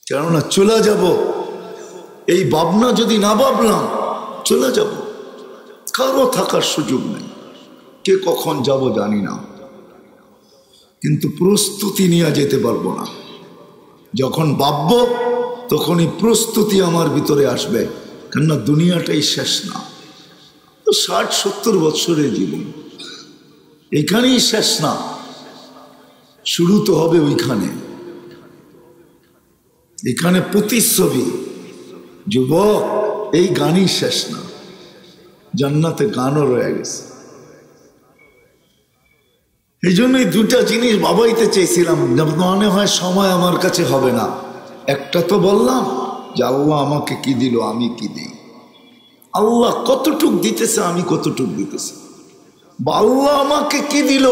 কেননা চলে যাব, এই ভাবনা যদি না ভাবলাম চলে যাব, কারো থাকার সুযোগ নেই। কে কখন যাব জানি না, কিন্তু প্রস্তুতি নিয়ে যেতে পারবো না। যখন ভাবব তখনই প্রস্তুতি আমার ভিতরে আসবে, কেননা দুনিয়াটাই শেষ না। তো 60-70 বছরের জীবন, এখানেই শেষ না, শুরু তো হবে ওইখানে। এখানে প্রতিচ্ছবি। যুবক, এই গানই শেষ না, জান্নাতে গানও রয়ে গেছে। এই জন্যই দুটা জিনিস ভাবাইতে চেয়েছিলাম, মনে হয় সময় আমার কাছে হবে না। একটা তো বললাম যে আল্লাহ আমাকে কি দিল, আমি কি দিই, আল্লাহ কতটুক দিতেছে, আমি কতটুক দিতেছি, বা আল্লাহ আমাকে কি দিল,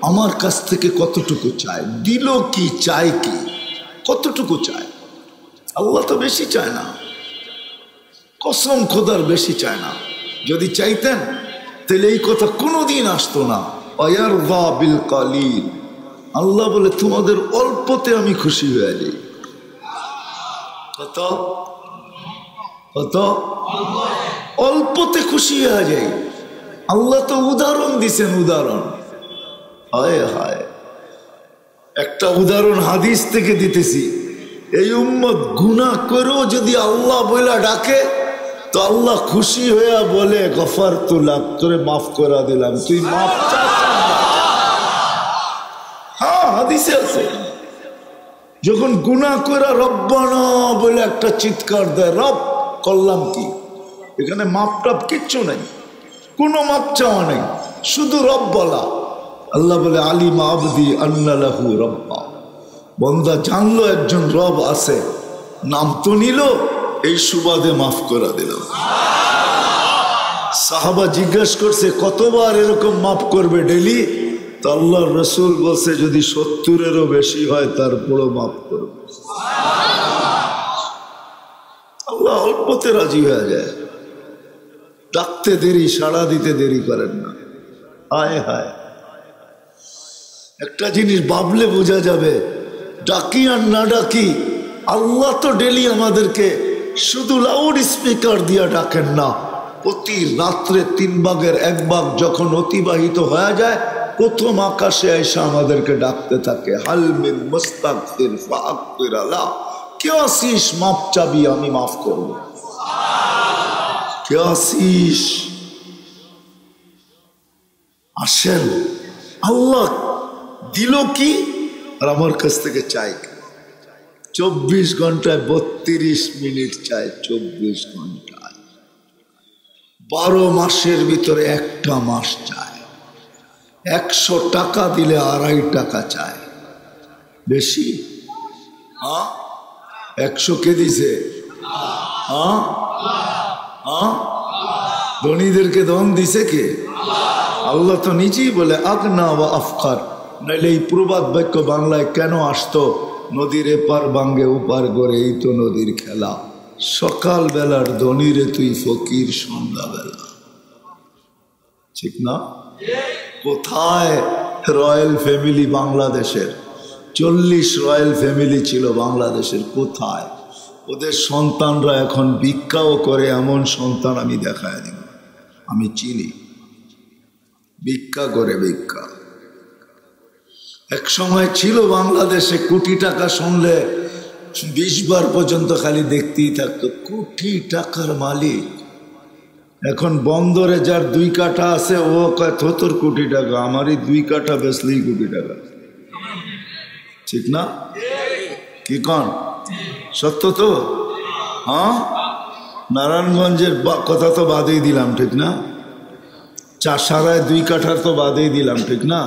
আমার কাছ থেকে কতটুকু চায়, দিল কি, চায় কি, কতটুকু চায়। আল্লাহ তো বেশি চায় না, কসম খোদার বেশি চায় না। যদি চাইতেন তাহলে এই কথা কোনোদিন আসতো না। ওয়ারদা বিল কালিল, আল্লাহ বলে তোমাদের অল্পতে আমি খুশি হয়ে যাই। কত কত অল্পতে খুশি হয়ে যাই। আল্লাহ তো উদাহরণ দিছেন, উদাহরণ। হায় হায়, একটা উদাহরণ হাদিস থেকে দিতেছি। এই উম্মত গুনাহ করেও যদি আল্লাহ বইলা ডাকে তো আল্লাহ খুশি হইয়া বলে গফারতু লাক, তোরে মাফ করে দিলাম, তুই মাফ চা। হ্যাঁ, হাদিসে আছে, যখন গুনাহ করে রব্বানা বলে একটা চিৎকার দেয়, রব করলাম কি, এখানে মাপ টাপ কিচ্ছু নাই, কোনো মাপ চাওয়া নেই, শুধু রব বলা। আল্লাহ বলে আলিমা আবদি আন্না লাহু রব্বা, বন্দা জানলো একজন রব আছে, নাম তো নিল, এই সুবাদে মাফ করে দিলাম। সাহাবা জিজ্ঞেস করছে কতবার এরকম মাফ করবে ডেলি? তো আল্লাহর রসুল বলছে যদি 70-এরও বেশি হয় তারপরও মাফ করবে। আল্লাহ অল্পতে রাজি হয়ে যায়। ডাকতে দেরি, সাড়া দিতে দেরি করেন না। হায় হায়, একটা জিনিস ভাবলে বোঝা যাবে, ডাকি আর না ডাকি, আল্লাহ তো ডেলি আমাদেরকে শুধু লাউড স্পিকার দিয়ে ডাকেন না, প্রতি রাত্রে 3 ভাগের 1 ভাগ যখন অতিবাহিত হয়ে যায় প্রথম আকাশে এসে আমাদেরকে ডাকতে থাকে, হাল মিন মুস্তাগফির ফাগফির আলা, কে আসিস মাফ চাবি আমি মাফ করব, কে আসিস আসেন। আল্লাহ দিল কি আর আমার কাছ থেকে চাই? 24 ঘন্টায় 32 মিনিট চাই, 24 ঘন্টায় 12 মাসের ভিতরে একটা মাস চায়। 100 টাকা দিলে 2.5 টাকা চায়, বেশি? 100 কে দিছে? ধনীদেরকে ধন দিছে কে? আল্লাহ তো নিজেই বলে আগনা ওয়া আফকার। নাইলে এই প্রবাদ বাক্য বাংলায় কেন আসতো? নদীর এপার ভাঙ্গে ওপার গড়ে, এই তো নদীর খেলা। সকাল বেলার ধনীরে তুই ফকির সন্ধ্যাবেলা, ঠিক না? কোথায় রয়্যাল ফ্যামিলি বাংলাদেশের? 40 রয়্যাল ফ্যামিলি ছিল বাংলাদেশের, কোথায়? ওদের সন্তানরা এখন ভিক্ষাও করে, এমন সন্তান আমি দেখায় দিব, আমি চিনি, ভিক্ষা করে, ভিক্ষা। এক সময় ছিল বাংলাদেশে কোটি টাকা শুনলে 20 বার পর্যন্ত খালি দেখতেই থাকতো, কোটি টাকার মালিক। এখন বন্দরে যার 2 কাঠা আছে ও কয় ৭০ কোটি টাকা, আমারই 2 কাঠা বেচলেই কোটি টাকা, ঠিক না? কি কন, সত্য তো? নারায়ণগঞ্জের কথা তো বাদেই দিলাম, ঠিক না? চাষারায় 2 কাঠার তো বাদেই দিলাম, ঠিক না?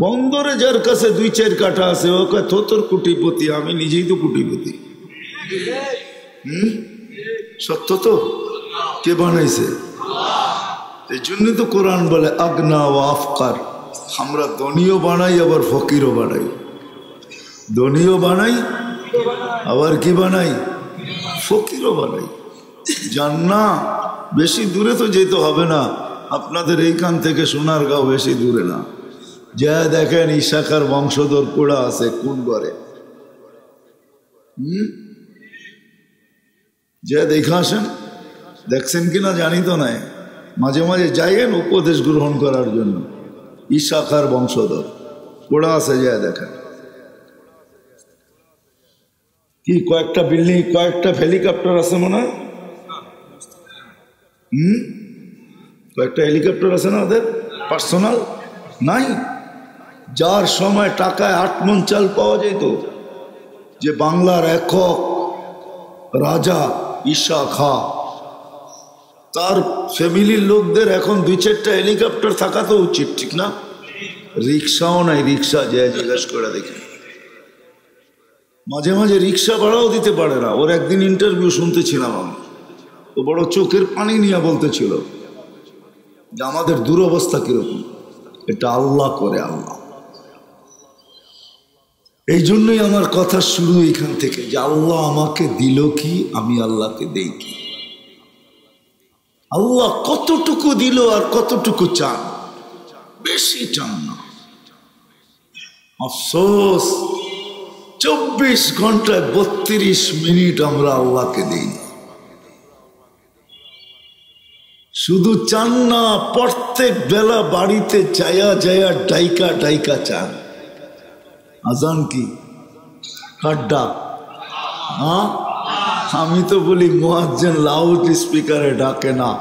বন্দরে যার কাছে 2-4 কাঠা আছে ও কয় ৭০ কোটিপতি, আমি নিজেই তো কোটিপতি। সত্য তো? কে বানাইছে? এই জন্য তো কোরআন বলে আগনা ও আফকার। আমরা ধনীও বানাই আবার ফকিরও বানাই, ধনীও বানাই আবার কি বানাই, ফকিরও বানাই। জান না বেশি দূরে তো যেতে হবে না, আপনাদের এইখান থেকে সোনারগাঁও বেশি দূরে না। যা দেখেন ইশাখার বংশধর পোড়া আছে কোন ঘরে, যা দেখে আসেন। দেখছেন কিনা জানি তো নাই, মাঝে মাঝে যাইয়েন উপদেশ গ্রহণ করার জন্য। ইশাখার বংশধর পোড়া আছে, যা দেখেন। কি কয়েকটা বিল্ডিং, কয়েকটা হেলিকপ্টার আছে মনে হয়, কয়েকটা হেলিকপ্টার আছে না ওদের পার্সোনাল? নাই। যার সময় টাকায় 8 মণ চাল পাওয়া যেত, যে বাংলার একক রাজা ইশাখা, তার ফ্যামিলির লোকদের এখন 2-4টা হেলিকপ্টার থাকা তো উচিত, ঠিক না? রিক্সাও নাই, রিক্সা যে জিজ্ঞাসা করে দেখি, মাঝে মাঝে রিক্সা ভাড়াও দিতে পারে না। ওর একদিন ইন্টারভিউ শুনতেছিলাম আমি, ও বড় চোখের পানি নিয়ে বলতেছিল যে আমাদের দুরবস্থা কিরকম। এটা আল্লাহ করে, আল্লাহ। এই জন্যই আমার কথা শুরু এখান থেকে, যে আল্লাহ আমাকে দিল কি, আমি আল্লাহকে দেই কি। আল্লাহ কতটুকু দিল আর কতটুকু চান, বেশি চান না। আফসোস 24 ঘন্টায় 32 মিনিট আমরা আল্লাহকে দিই না। শুধু চান না, প্রত্যেক বেলা বাড়িতে যায়া যায়া ডাইকা ডাইকা চান। আজান কি, কার ডাক? আমি তো বলি মুয়াজ্জিন লাউড স্পিকারে ডাকে না,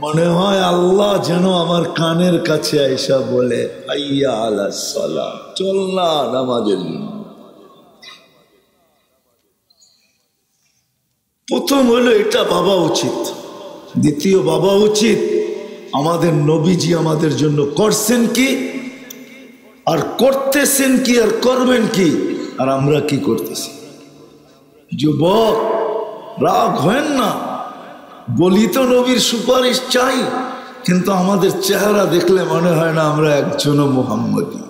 মনে হয় আল্লাহ যেন আমার কানের কাছে আইসা বলে হাইয়া আলাস সালাহ, চল না নামাজের জন্য। প্রথম হলো এটা ভাবা উচিত। দ্বিতীয় ভাবা উচিত আমাদের নবীজি আমাদের জন্য করছেন কি, আর করতেছেন কি, আর করবেন কি, আর আমরা কি করতেছি। যুবক রাগ হেন না, বলি তো নবীর সুপারিশ চাই, কিন্তু আমাদের চেহারা দেখলে মনে হয় না আমরা একজনও মুহাম্মদী।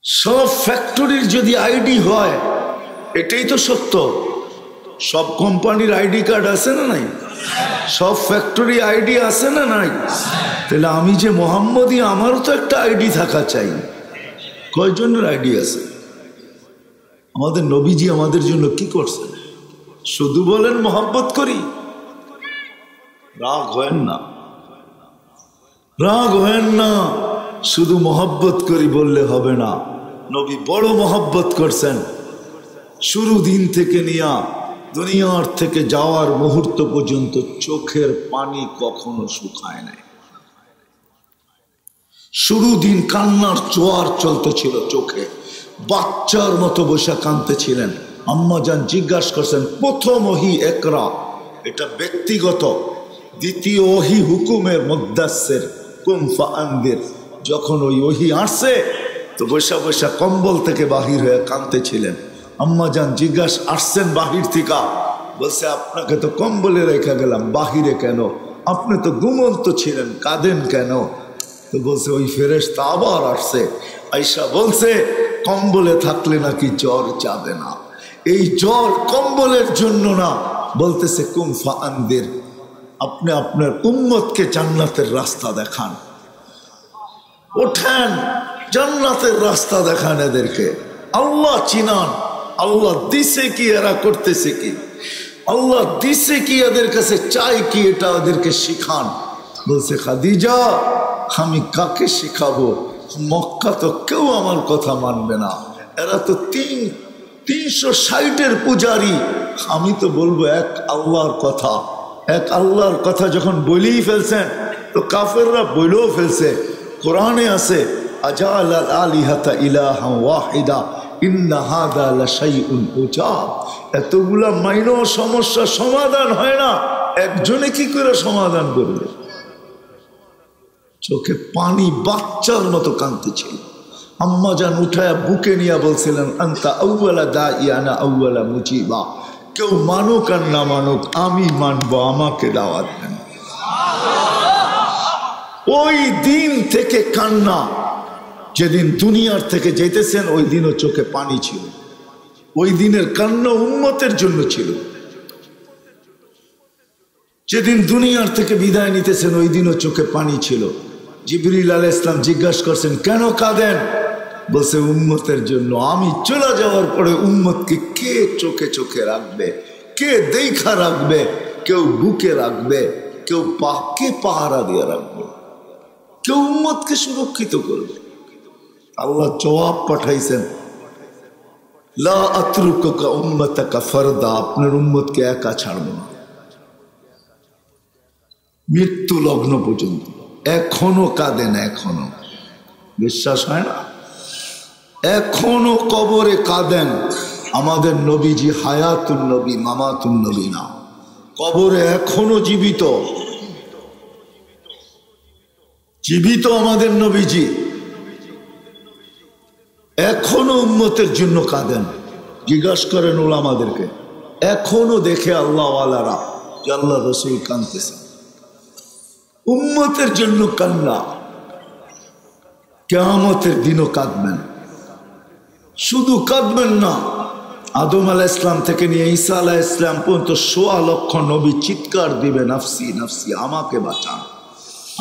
সব ফ্যাক্টরির যদি আইডি হয়, এটাই তো সত্য, সব কোম্পানির আইডি কার্ড আছে না নাই? সব ফ্যাক্টরি আইডি আছে না নাই? তাহলে আমি যে মুহাম্মদী, আমারও তো একটা আইডি থাকা চাই। কয়জনের আইডি আছে? আমাদের নবীজি আমাদের জন্য কি করছেন? শুধু বলেন মহব্বত করি, রাগ হয় না, রাগ হয় না। শুধু মহব্বত করি বললে হবে না। নবী বড় মহব্বত করছেন, শুরু দিন থেকে নিয়া দুনিয়ার থেকে যাওয়ার মুহূর্ত পর্যন্ত চোখের পানি কখনো শুকায় নাই। শুরু দিন কান্নার জোয়ার চলতেছিল চোখে, বাচ্চার মতো বসে কাঁদতেছিলেন। আম্মা জান জিজ্ঞাসা করছেন, প্রথম ওহি একরা, এটা ব্যক্তিগত, দ্বিতীয় ওহি হুকুমের মুদ্দাসসির কুম ফাআনদির। যখন ওই ওহি আসছে তো বসা বসা কম্বল থেকে বাহির হয়ে কাঁদতেছিলেন। আম্মা জান জিজ্ঞাসা, আসছেন বাহির থেকে? বলছে, আপনাকে তো কম্বলে রেখে গেলাম, বাহিরে কেন? আপনি তো ঘুমন্ত ছিলেন, কাঁদেন কেন? তো বলছে, ওই ফেরেশতা আবার আসছে, আয়সা বলছে কম্বলে থাকলে নাকি জ্বর যাবে না। এই জ্বর কম্বলের জন্য না, বলতেছে কুম ফাআনদির, আপনি আপনার উম্মতকে জান্নাতের রাস্তা দেখান, ওঠেন জান্নাতের রাস্তা দেখান এদেরকে, আল্লাহ চিনান, আল্লাহ দিছে কি, এরা করতেছে কি, আল্লাহ দিছে কি, এদের কাছে চাই কি, এটা ওদেরকে শিখান। বলছে, খাদিজা আমি কাকে শিখাবো? মক্কা তো কেউ আমার কথা মানবে না, এরা তো 360-এর পূজারি, আমি তো বলবো এক আল্লাহর কথা। এক আল্লাহর কথা যখন বলেই ফেলছেন তো কাফেররা বলেও ফেলছে। কোরআনে আছে, আজাল আল আলিহাতা ইলাহা ওয়াহিদা ইন্না হাযা লাশাইউন উজাব। এতগুলা মাইনো সমস্যা সমাধান হয় না, একজনে কি করে সমাধান করবে? চোখে পানি, বাচ্চার মতো কাঁদতেছিল। আম্মা জান উঠায়া বুকে নিয়ে বলছিলেন, আনতা আউয়ালা দাইয়ানা আউয়ালা মুজিবা, কেউ মানুক আর না মানুক আমি মানবো, আমাকে দাওয়াত দেন। ওই দিন থেকে কান্না, যেদিন দুনিয়ার থেকে যেতেছেন ওই দিনও চোখে পানি ছিল। ওই দিনের কান্না উম্মতের জন্য ছিল। যেদিন দুনিয়ার থেকে বিদায় নিতেছেন ওই দিনও চোখে পানি ছিল। জিবরিল আলাইহিস সালাম জিজ্ঞাসা করছেন, কেন কাঁদেন? বলছে, উম্মতের জন্য। আমি চলে যাওয়ার পরে উম্মতকে কে চোখে চোখে রাখবে, কে দেখা রাখবে, কেউ বুকে রাখবে, কেউ কে পাহারা দিয়ে রাখবে, কেউ উম্মতকে সুরক্ষিত করবে। আল্লাহ জবাব পাঠাইছেন, লা আতরুকুকা উম্মাতাকা ফারদা, আপনার উম্মতকে একা ছাড়ব না মৃত্যু লগ্ন পর্যন্ত। এখনো কাঁদেন, এখনো বিশ্বাস হয় না, এখনো কবরে কাঁদেন। আমাদের নবীজি হায়াতুন নবী, মামাতুন নবী না, কবরে এখনো জীবিত, জীবিত আমাদের নবীজি এখনো উম্মতের জন্য কাঁদেন। জিজ্ঞাসা করেন ওলামাদেরকে, এখনো দেখে আল্লাহওয়ালারা যে আল্লাহ রসুল কাঁদতেছে, উম্মতের জন্য কান্না। কিয়ামতের দিনও কাঁদবেন, শুধু কাঁদবেন না, আদম আলাইহিস সালাম থেকে নিয়ে ঈসা আলাইহিস সালাম পর্যন্ত ১৬ লক্ষ নবী চিৎকার দিবে, নাফসি নাফসি, আমাকে বাঁচান।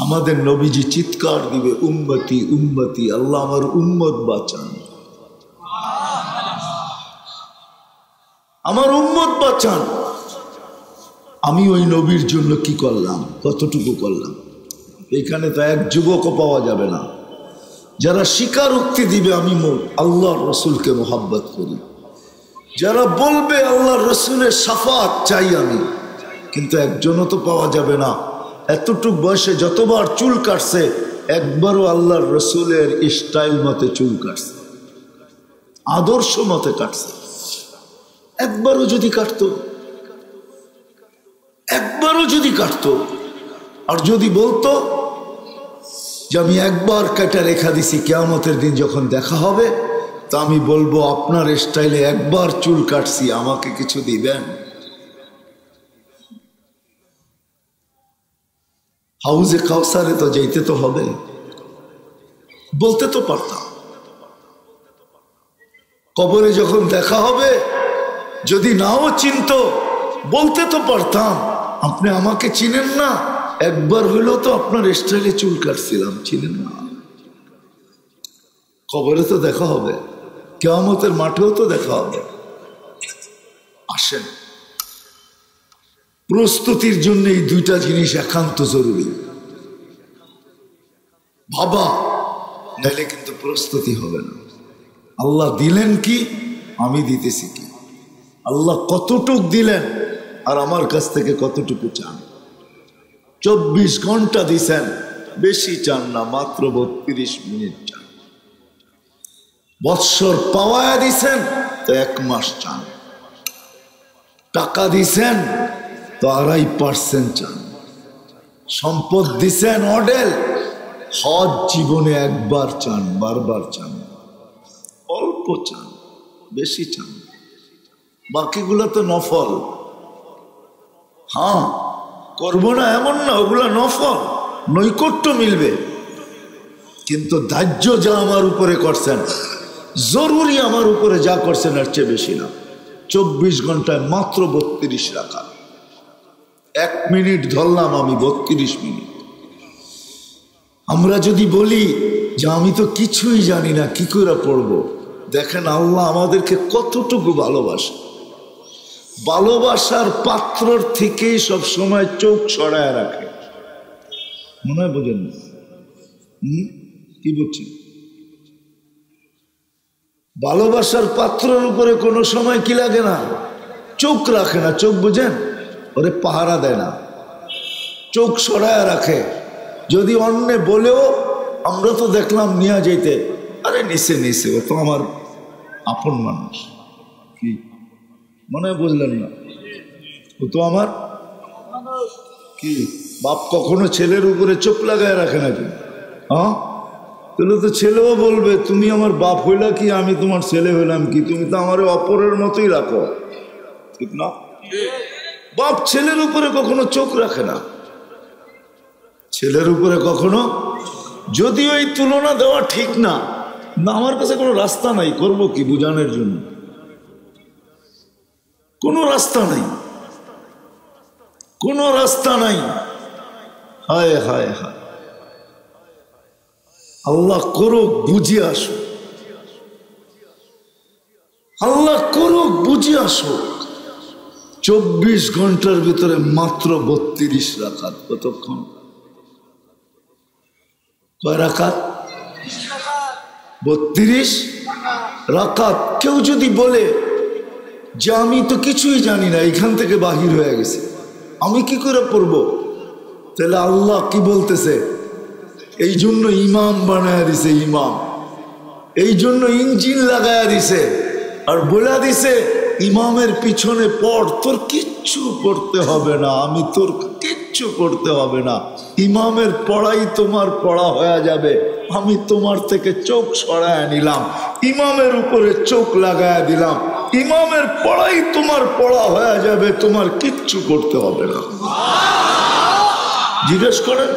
আমাদের নবীজি চিৎকার দিবে, উম্মতি উম্মতি, আল্লাহ আমার উম্মত বাঁচান, আমার উম্মত বাঁচান। আমি ওই নবীর জন্য কি করলাম, কতটুকু করলাম? এখানে তো এক যুবকও পাওয়া যাবে না যারা স্বীকারোক্তি দিবে আমি আল্লাহর রসুলকে মোহাব্বত করি, যারা বলবে আল্লাহর রসুলের শাফাত চাই আমি, কিন্তু একজনও তো পাওয়া যাবে না এতটুক বয়সে যতবার চুল কাটছে একবারও আল্লাহর রসুলের স্টাইল মতে চুল কাটছে, আদর্শ মতে কাটছে। একবারও যদি কাটতো, একবারও যদি কাটতো, আর যদি বলতো যে আমি একবার কাটা রেখা দিছি, কিয়ামতের দিন যখন দেখা হবে তা আমি বলবো আপনার স্টাইলে একবার চুল কাটছি, আমাকে কিছু দিবেন? হাউজে কাউসারে তো যেতে তো হবে, বলতে তো পারতাম। কবরে যখন দেখা হবে যদি নাও চিনত বলতে তো পারতাম, আপনি আমাকে চিনেন না, একবার হইলেও তো আপনার স্টাইলে চুল কাটছিলাম, চিনেন না। কবরে তো দেখা হবে, কিয়ামতের মাঠেও তো দেখা হবে। আসেন, প্রস্তুতির জন্য এই দুইটা জিনিস একান্ত জরুরি। বাবা নাইলে কিন্তু প্রস্তুতি হবে না। আল্লাহ দিলেন কি, আমি দিতেছি কি, আল্লাহ কতটুক দিলেন আর আমার কাছ থেকে কতটুকু চান। 24 ঘন্টা দিছেন, বেশি চান না, মাত্র 32 মিনিট চান। বৎসর পাওয়া দিছেন তো 1 মাস চান। টাকা দিছেন তো 2.5% চান। সম্পদ দিছেন অডেল, হজ জীবনে একবার চান, বারবার চান। অল্প চান, বেশি চান, বাকিগুলো তো নফল। হ্যাঁ করবো না এমন না, ওগুলা নফল, নৈকট্য মিলবে। কিন্তু দাহ্য যা আমার উপরে করছেন, জরুরি আমার উপরে যা করছেন এর চেয়ে বেশি না। 24 ঘন্টায় মাত্র 32 রাকাত। 1 মিনিট ধরলাম আমি, 32 মিনিট। আমরা যদি বলি যে আমি তো কিছুই জানি না, কি করে পড়বো, দেখেন আল্লাহ আমাদেরকে কতটুকু ভালোবাসে। ভালোবাসার পাত্রর থেকেই সব সময় চোখ সরায় রাখে। মনে হয় বোঝেন না? কি বলছেন? ভালোবাসার পাত্রের উপরে কোনো সময় কি লাগে না, চোখ রাখে না। চোখ বুঝেন, ওরে পাহারা দেয় না, চোখ সরায় রাখে। যদি অন্য বলেও, আমরা তো দেখলাম নিয়ে যেতে, আরে নিচে নিচে, ও তো আমার আপন মানুষ। কি মনে হয় বুঝলেন না? ও তো আমার কি বাপ কখনো ছেলের উপরে চোখ লাগায় রাখে নাকি? হ্যাঁ, তাহলে তো ছেলেও বলবে তুমি আমার বাপ হইলা কি, আমি তোমার ছেলে হইলাম কি, তুমি তো আমার অপরের মতোই রাখো, ঠিক না? বাপ ছেলের উপরে কখনো চোখ রাখে না, ছেলের উপরে কখনো। যদিও এই তুলনা দেওয়া ঠিক না, না আমার কাছে কোনো রাস্তা নাই, করব কি বুঝানোর জন্য? কোনো রাস্তা নাই, কোনো রাস্তা নাই। হায় হায় হায়, আল্লাহ করুক বুঝে আসো, আল্লাহ করুক বুঝে আসো। 24 ঘন্টার ভিতরে মাত্র 32 রাকাত। কতক্ষণ? কয় রাকাত? 32 রাকাত। কেউ যদি বলে যে আমি তো কিছুই জানি না, এখান থেকে বাহির হয়ে গেছে, আমি কি করে পড়বো, তাহলে আল্লাহ কি বলতেছে? এই জন্য ইমাম বানায় দিছে, ইমাম এই জন্য ইঞ্জিন লাগায়া দিছে, আর বলে দিছে ইমামের পিছনে পড়, তোর কিচ্ছু করতে হবে না, আমি তোর কিচ্ছু করতে হবে না, ইমামের পড়াই তোমার পড়া হয়ে যাবে, আমি তোমার থেকে চোখ সরায় নিলাম, ইমামের উপরে চোখ লাগায় দিলাম, ইমামের পড়াই তোমার পড়া হয়ে যাবে, তোমার কিচ্ছু করতে হবে না। জিজ্ঞেস করেন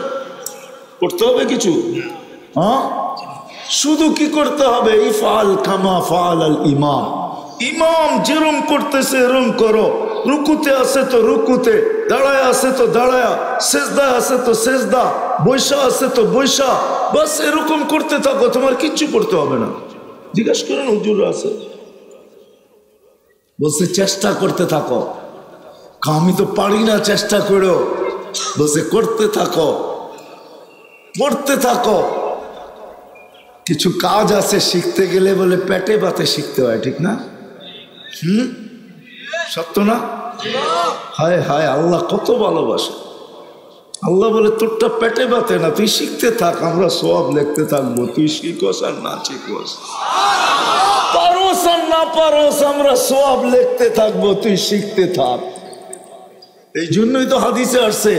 করতে হবে কিছু? হ্যাঁ, শুধু কি করতে হবে? ইফআল কামা ফাআল আল ইমাম, ইমাম যেরম করতেছে এরম করো, রুকুতে আছে তো রুকুতে, দাঁড়ায় আছে তো দাঁড়ায়া, সেজদা আছে তো সেজদা, বৈশা আছে তো বৈশা, বাস এরকম করতে থাকো, তোমার কিচ্ছু করতে হবে না। জিজ্ঞেস করেন হুজুর আছে, বলছে চেষ্টা করতে থাকো, আমি তো পারি না, চেষ্টা করো, বলছে করতে থাকো, পড়তে থাকো। কিছু কাজ আছে শিখতে গেলে বলে পেটে পাতে শিখতে হয়, ঠিক না? সত্য না? হায় হায়, আল্লাহ কত ভালোবাসে। আল্লাহ বলে তোরটা পেটে পাতে না, তুই শিখতে থাক, আমরা সওয়াব লিখতে থাকবো, তুই শিখোস আর না শিখোস, পারোস আর না পারোস, আমরা সওয়াব লিখতে থাকবো, তুই শিখতে থাক। এই জন্যই তো হাদিসে আসছে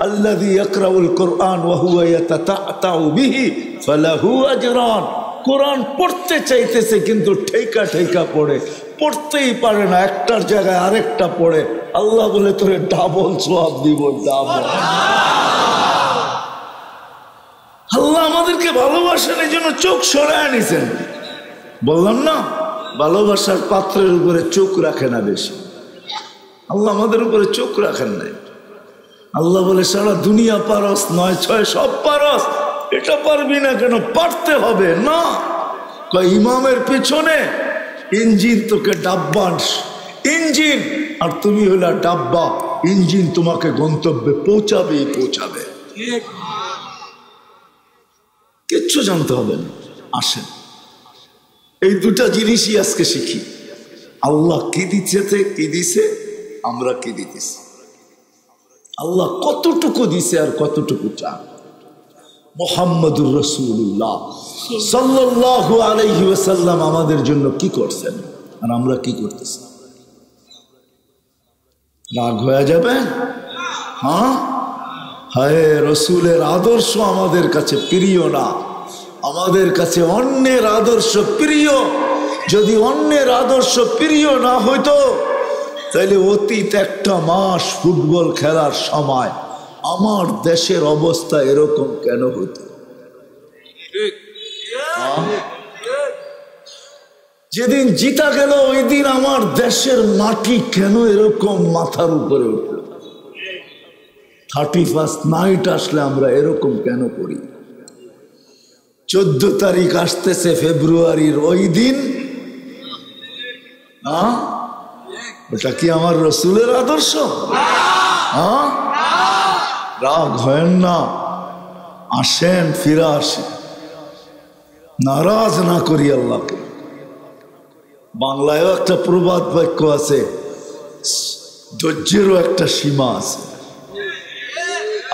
আল্লাযী ইয়াকরাউল কুরআন ওয়া হুয়া ইয়াতাতাউ বিহি ফালাহু আজরান, কোরআন পড়তে চাইতেছে কিন্তু ঠেকা ঠেকা পড়ে, পড়তেই পারে না, একটার জায়গায় আরেকটা পড়ে। আল্লাহ বলে তোরে ডাবল সওয়াব দিব, ডাবল। আল্লাহ আমাদেরকে ভালোবাসেন, এই জন্য চোখ সরায় নিছেন। বললাম না, ভালোবাসার পাত্রের উপরে চোখ রাখে না বেশি। আল্লাহ আমাদের উপরে চোখ রাখেন নাই। আল্লাহ বলে সারা দুনিয়া পারস, 9-6 সব পারস, এটা পারবি না কেন? পারতে হবে না। ইমামের পিছনে ইঞ্জিন, তোকে ডাব্বা ইঞ্জিন, আর তুমি হইলা ডাব্বা। ইঞ্জিন তোমাকে গন্তব্যে পৌঁছাবেই পৌঁছাবে, কিচ্ছু জানতে হবে না। আসেন, এই দুটা জিনিসই আজকে শিখি। আল্লাহ কি দিচ্ছে, কি দিছে, আমরা কি দিতেছি। আল্লাহ কতটুকু দিছে আর কতটুকু চান। মুহাম্মদুর রাসূলুল্লাহ সাল্লাল্লাহু আলাইহি ওয়াসাল্লাম আমাদের জন্য কি করছেন আর আমরা কি করতেছি? রাগ হয়ে যাবে? হ্যাঁ, হায় রসুলের আদর্শ আমাদের কাছে প্রিয় না, আমাদের কাছে অন্যের আদর্শ প্রিয়। যদি অন্যের আদর্শ প্রিয় না হইতো তাহলে অতীত একটা মাস ফুটবল খেলার সময় আমার দেশের অবস্থা এরকম কেন হতো? যেদিন জিতা গেল ওই দিন আমার দেশের মাটি কেন এরকম মাথার উপরে উঠল? 31st নাইট আসলে আমরা এরকম কেন করি? 14 তারিখ আসতেছে ফেব্রুয়ারির, ওই দিন ওটা কি আমার রসুলের আদর্শ? রাগ হয় না, আসেন, ফিরে আসেন, নারাজ না করি আল্লাহকে। বাংলায়ও একটা প্রবাদ বাক্য আছে, ধৈর্যেরও একটা সীমা আছে।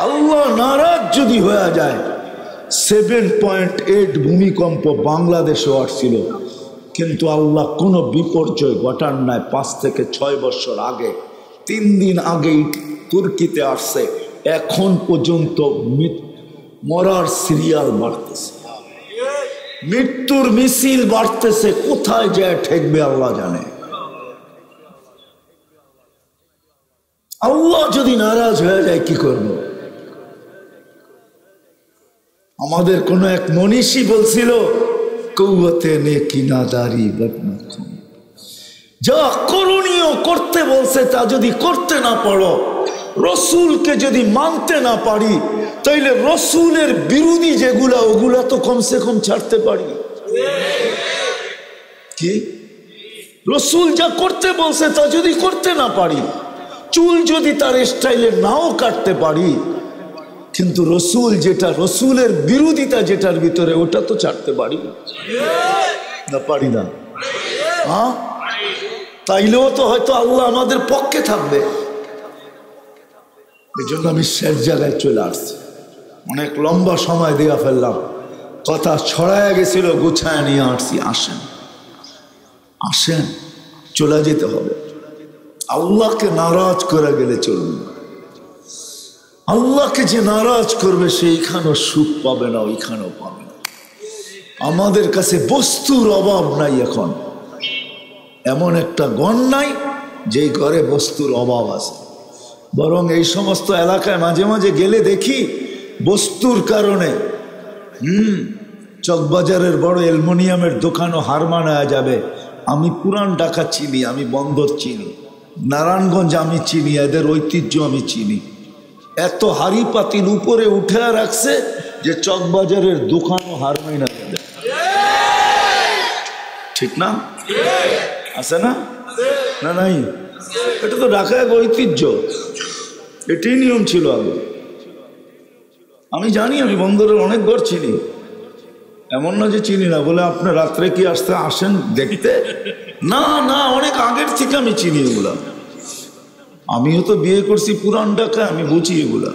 আল্লাহ নারাজ যদি হয়ে যায়, 7.8 ভূমিকম্প বাংলাদেশে আসছিল, কিন্তু আল্লাহ কোনো বিপর্যয় ঘটান নাই। 5 থেকে 6 বছর আগে, 3 দিন আগেই তুর্কিতে আসছে, এখন পর্যন্ত মরার সিরিয়াল বাড়তেছে, মৃত্যুর মিছিল বাড়তেছে। কোথায় যায় ঠেকবে আল্লাহ জানে। আল্লাহ যদি নারাজ হয়ে যায় কি করব? আমাদের কোন এক মনীষী বলছিল, কৌয়াতে নেকি নাদারি বদমাখুন, যা করণীয় করতে বলছে তা যদি করতে না পারো, রসুলকে যদি মানতে না পারি, তাইলে রসুলের বিরোধী যেগুলা ওগুলা তো কমসে কম ছাড়তে পারি। কি রসুল যা করতে বলছে তা যদি করতে না পারি, চুল যদি তার স্টাইলে নাও কাটতে পারি, কিন্তু রসুল যেটা, রসুলের বিরোধিতা যেটার ভিতরে, ওটা তো ছাড়তে পারি না, পারি না। হ্যাঁ, তাইলেও তো হয়তো আল্লাহ আমাদের পক্ষে থাকবে। এই জন্য আমি শেষ জায়গায় চলে আসছি। অনেক লম্বা সময় দেওয়া ফেললাম, কথা ছড়ায় গেছিল, গুছায় নিয়ে আসছি। আসেন, আসেন, চলে যেতে হবে। আল্লাহকে নারাজ করে গেলে চলবে না। আল্লাহকে যে নারাজ করবে সেইখানেও সুখ পাবে না, ওইখানেও পাবে না। আমাদের কাছে বস্তুর অভাব নাই। এখন এমন একটা গণ নাই যেই ঘরে বস্তুর অভাব আছে। বরং এই সমস্ত এলাকায় মাঝে মাঝে গেলে দেখি বস্তুর কারণে চকবাজারের বড় অ্যালুমিনিয়ামের দোকানও হার মানায়া যাবে। আমি পুরান ঢাকা চিনি, আমি বন্দর চিনি, নারায়ণগঞ্জ আমি চিনি, এদের ঐতিহ্য আমি চিনি। এত হাড়ি পাতিল উপরে উঠে রাখছে যে চকবাজারের দোকানও হার মানা যাবে। ঠিক না? আছে না? না নাই? এটা তো ঢাকা এক ঐতিহ্য, এটাই নিয়ম ছিল আগে। আমি জানি, আমি বন্দরের অনেক ঘর চিনি, এমন না যে চিনি না। বলে আপনি রাত্রে কি আসেন দেখতে? না না, অনেক আগের থেকে আমি চিনি এগুলা। আমিও তো বিয়ে করছি পুরান ঢাকায়, আমি বুঝি এগুলা।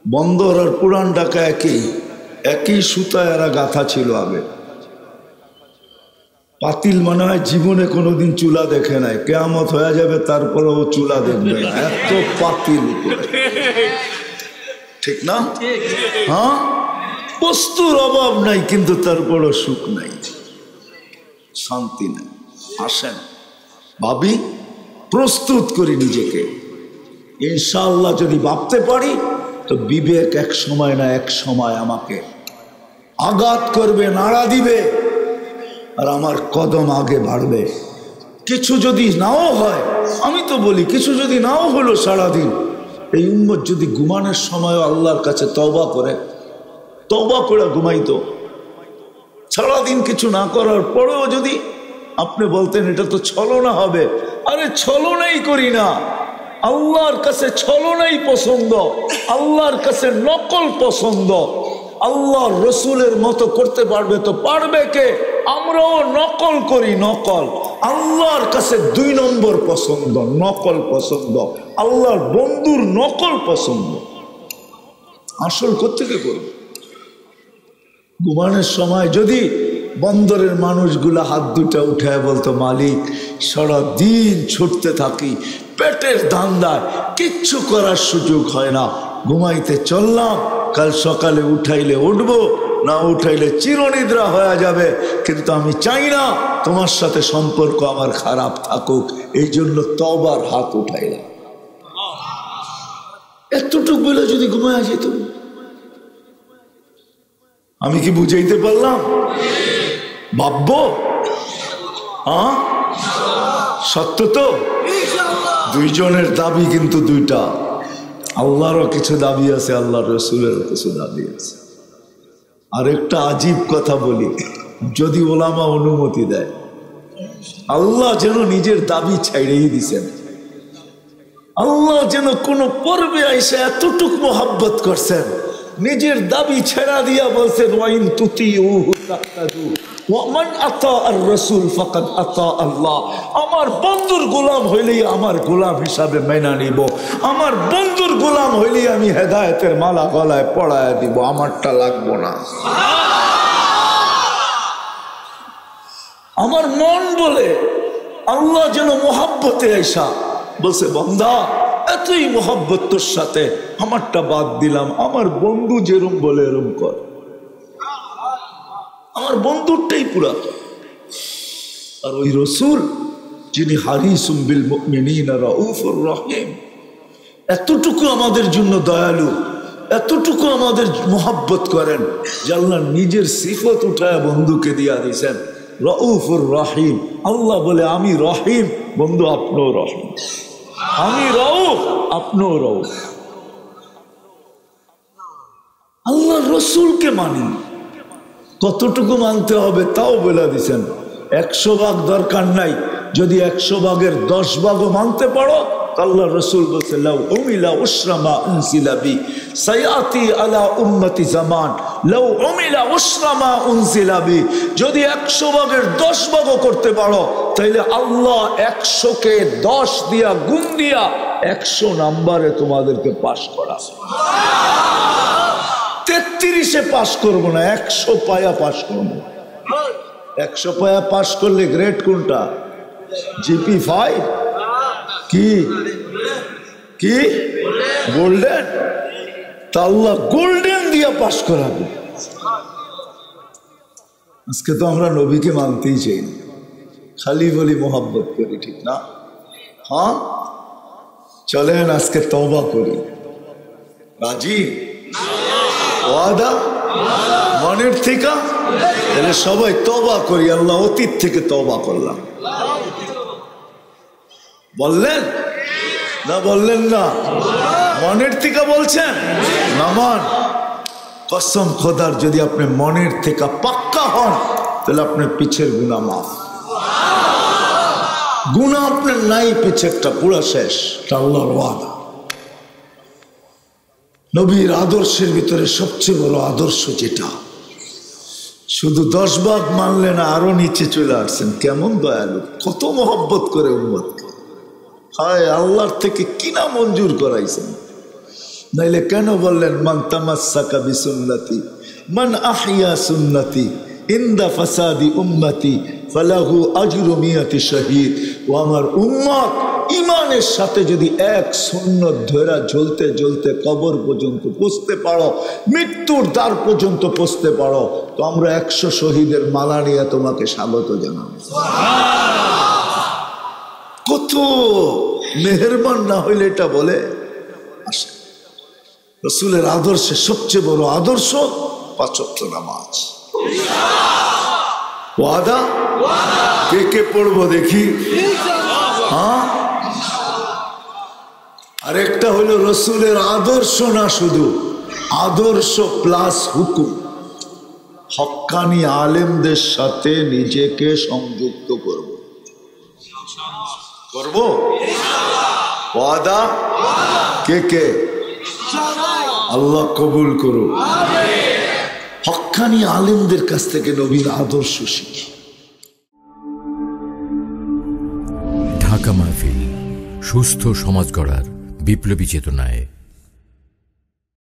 বন্দর আর পুরান ঢাকা একই সুতায় এরা গাথা ছিল আগে। পাতিল মনে হয় জীবনে কোনোদিন চুলা দেখে নাই, কেয়ামত হয়ে যাবে তারপরে ও চুলা দেখবে না, এত পাতিল। ঠিক না? হ্যাঁ, বস্তুর অভাব নাই, কিন্তু তারপরও সুখ নাই, শান্তি নাই। আসেন ভাবি, প্রস্তুত করি নিজেকে। ইনশাআল্লাহ যদি ভাবতে পারি তো বিবেক এক সময় না এক সময় আমাকে আঘাত করবে, নাড়া দিবে, আর আমার কদম আগে বাড়বে। কিছু যদি নাও হয়, আমি তো বলি কিছু যদি নাও হলো সারাদিন, এই উম্মত যদি ঘুমানোর সময় আল্লাহর কাছে তওবা করে ঘুমাইতো, সারাদিন কিছু না করার পরেও যদি আপনি বলতেন এটা তো ছলনা হবে, আরে ছলনাই করি না। আল্লাহর কাছে ছলনাই পছন্দ, আল্লাহর কাছে নকল পছন্দ। আল্লাহর রসুলের মতো করতে পারবে তো পারবে কে? আমরাও নকল করি, নকল। আল্লাহর কাছে 2 নম্বর পছন্দ, নকল পছন্দ। আল্লাহর বন্ধুর নকল পছন্দ, আসল কোত্থেকে করব? ঘুমানোর সময় যদি বন্দরের মানুষগুলা হাত দুটা উঠায় বলতো, মালিক সারাদিন ছুটতে থাকি, পেটের ধান্দায় কিচ্ছু করার সুযোগ হয় না, ঘুমাইতে চললাম, কাল সকালে উঠাইলে উঠবো, না উঠাইলে চিরনিদ্রা হয়ে যাবে, কিন্তু আমি চাই না তোমার সাথে সম্পর্ক আমার খারাপ থাকুক, এই জন্য তওবার হাত উঠাইলাম। এতটুকু বলে যদি ঘুমায় যেত, আমি কি বুঝাইতে পারলাম? ভাববো সত্য তো? 2 জনের দাবি কিন্তু 2টা, আল্লাহরও কিছু দাবি আছে, আল্লাহর রসুলেরও কিছু দাবি আছে। আরেকটা আজীব কথা বলি, যদি ওলামা অনুমতি দেয়, আল্লাহ যেন নিজের দাবি ছাইড়েই দিছেন। আল্লাহ যেন কোন পর্বে আইসে এতটুক মোহাব্বত করছেন, নিজের দাবি ছেড়া দিয়া বলছেন, ওয়াইন তুতিউহু তাহতাদু ওয়া মান আতা আর রাসূল ফাকাদ আতা আল্লাহ। আমার বন্ধুর গোলাম হইলেই আমার গোলাম হিসাবে মেনে নিব, আমার বন্ধুর গোলাম হইলেই আমি হেদায়েতের মালা গলায় পড়ায় দিব, আমারটা লাগবো না। আমার মন বলে আল্লাহ যেন মোহাব্বতে আইসা বলছে, বান্দা এতই মোহাব্বত তোর সাথে, আমারটা বাদ দিলাম, আমার বন্ধু যেরম বলে এরম কর, আমার বন্ধুরটাই পুরা। আর ওই রসুল যিনি হারিসুম বিল মুমিনিনা রাউফুর রহিম, এতটুকু আমাদের জন্য দয়ালু, এতটুকু আমাদের মোহাব্বত করেন যে আল্লাহ নিজের সিফত উঠায় বন্ধুকে দিয়া দিয়েছেন, রাউফুর রহিম। আল্লাহ বলে আমি রহিম, বন্ধু আপনিও রহিম, আমি রাউফ আপনিও রাউফ। আল্লাহ রসুলকে মানি, কতটুকু মানতে হবে তাও বলে দিছেন। 100 ভাগ দরকার নাই, যদি 100 ভাগের 10 ভাগও মানতে পারো, আল্লাহ রসুল বলছে, লাউ উমিলা উশরা মা উনজিলা বি সায়াতি আলা উম্মতি জামান, লাউ উমিলা উশরা মা উনজিলা বি। যদি 100 ভাগের 10 ভাগও করতে পারো, তাইলে আল্লাহ 100-কে 10 দিয়া গুণ দিয়া 100 নাম্বারে তোমাদেরকে পাস করা। 33-এ পাস করবো না, 100 পায়া পাস করবো। 100 পায়া পাস করলে গ্রেড কোনটা? জিপি 5 কি কি গোল্ডেন? তা আল্লাহ গোল্ডেন দিয়া পাস করাবে। আজকে তো আমরা নবীকে মানতেই চাই না, খালি বলি মোহাব্বত করি, ঠিক না? হ্যাঁ, চলেন আজকে তওবা করি। রাজি? ওয়াদা মনের থেকে? তাহলে সবাই তওবা করি। আল্লাহ অতীত থেকে তওবা করলাম, বললেন না? বললেন না? মনের থেকে বলছেন? নামান কসম খোদার, যদি আপনি মনের থেকে পাক্কা হন, তাহলে আপনার পিছের গুনাহ মাফ। গুনাহ আপনার নাই, পিছেরটা পুরা শেষ। আল্লাহর ওয়াদা। নবীর আদর্শের ভিতরে সবচেয়ে বড় আদর্শ যেটা, শুধু 10 ভাগ মানলেন, আরো নিচে চলে আসছেন। কেমন দয়ালু, কত মোহব্বত করে উম্মতকে। হায়, আল্লাহর থেকে কিনা মঞ্জুর করাইছেন, নাইলে কেন বললেন, মান তামাসসাকা বিসুন্নতি মান আহইয়া সুন্নতি ইনদা ফাসাদি উম্মতি ফালাহু আজরু মিয়াতি শহীদ। ও আমার উম্মত, ইমানের সাথে যদি এক সুন্নত ধরা জ্বলতে জ্বলতে কবর পর্যন্ত পৌঁছতে পারো, মৃত্যুর দ্বার পর্যন্ত পৌঁছতে পারো, তো আমরা 100 শহীদের মালা নিয়ে তোমাকে স্বাগত জানাবো। কত মেহেরবান না হইলে এটা বলে আসে। রসুলের আদর্শে সবচেয়ে বড় আদর্শ 5 ওয়াক্ত নামাজ। ওয়াদা? কে কে পড়বো দেখি? হ্যাঁ, আরেকটা হলো রসুলের আদর্শ না, শুধু আদর্শ প্লাস হুকুম। হক্কানি আলেমদের সাথে নিজেকে সংযুক্ত করব। ওয়াদা? কে কে? আল্লাহ কবুল করো। হক্কানি আলেমদের কাছ থেকে নবীর আদর্শ শিখি। ঢাকা মাহফিল, সুস্থ সমাজ গড়ার বিপ্লবী চেতনায়।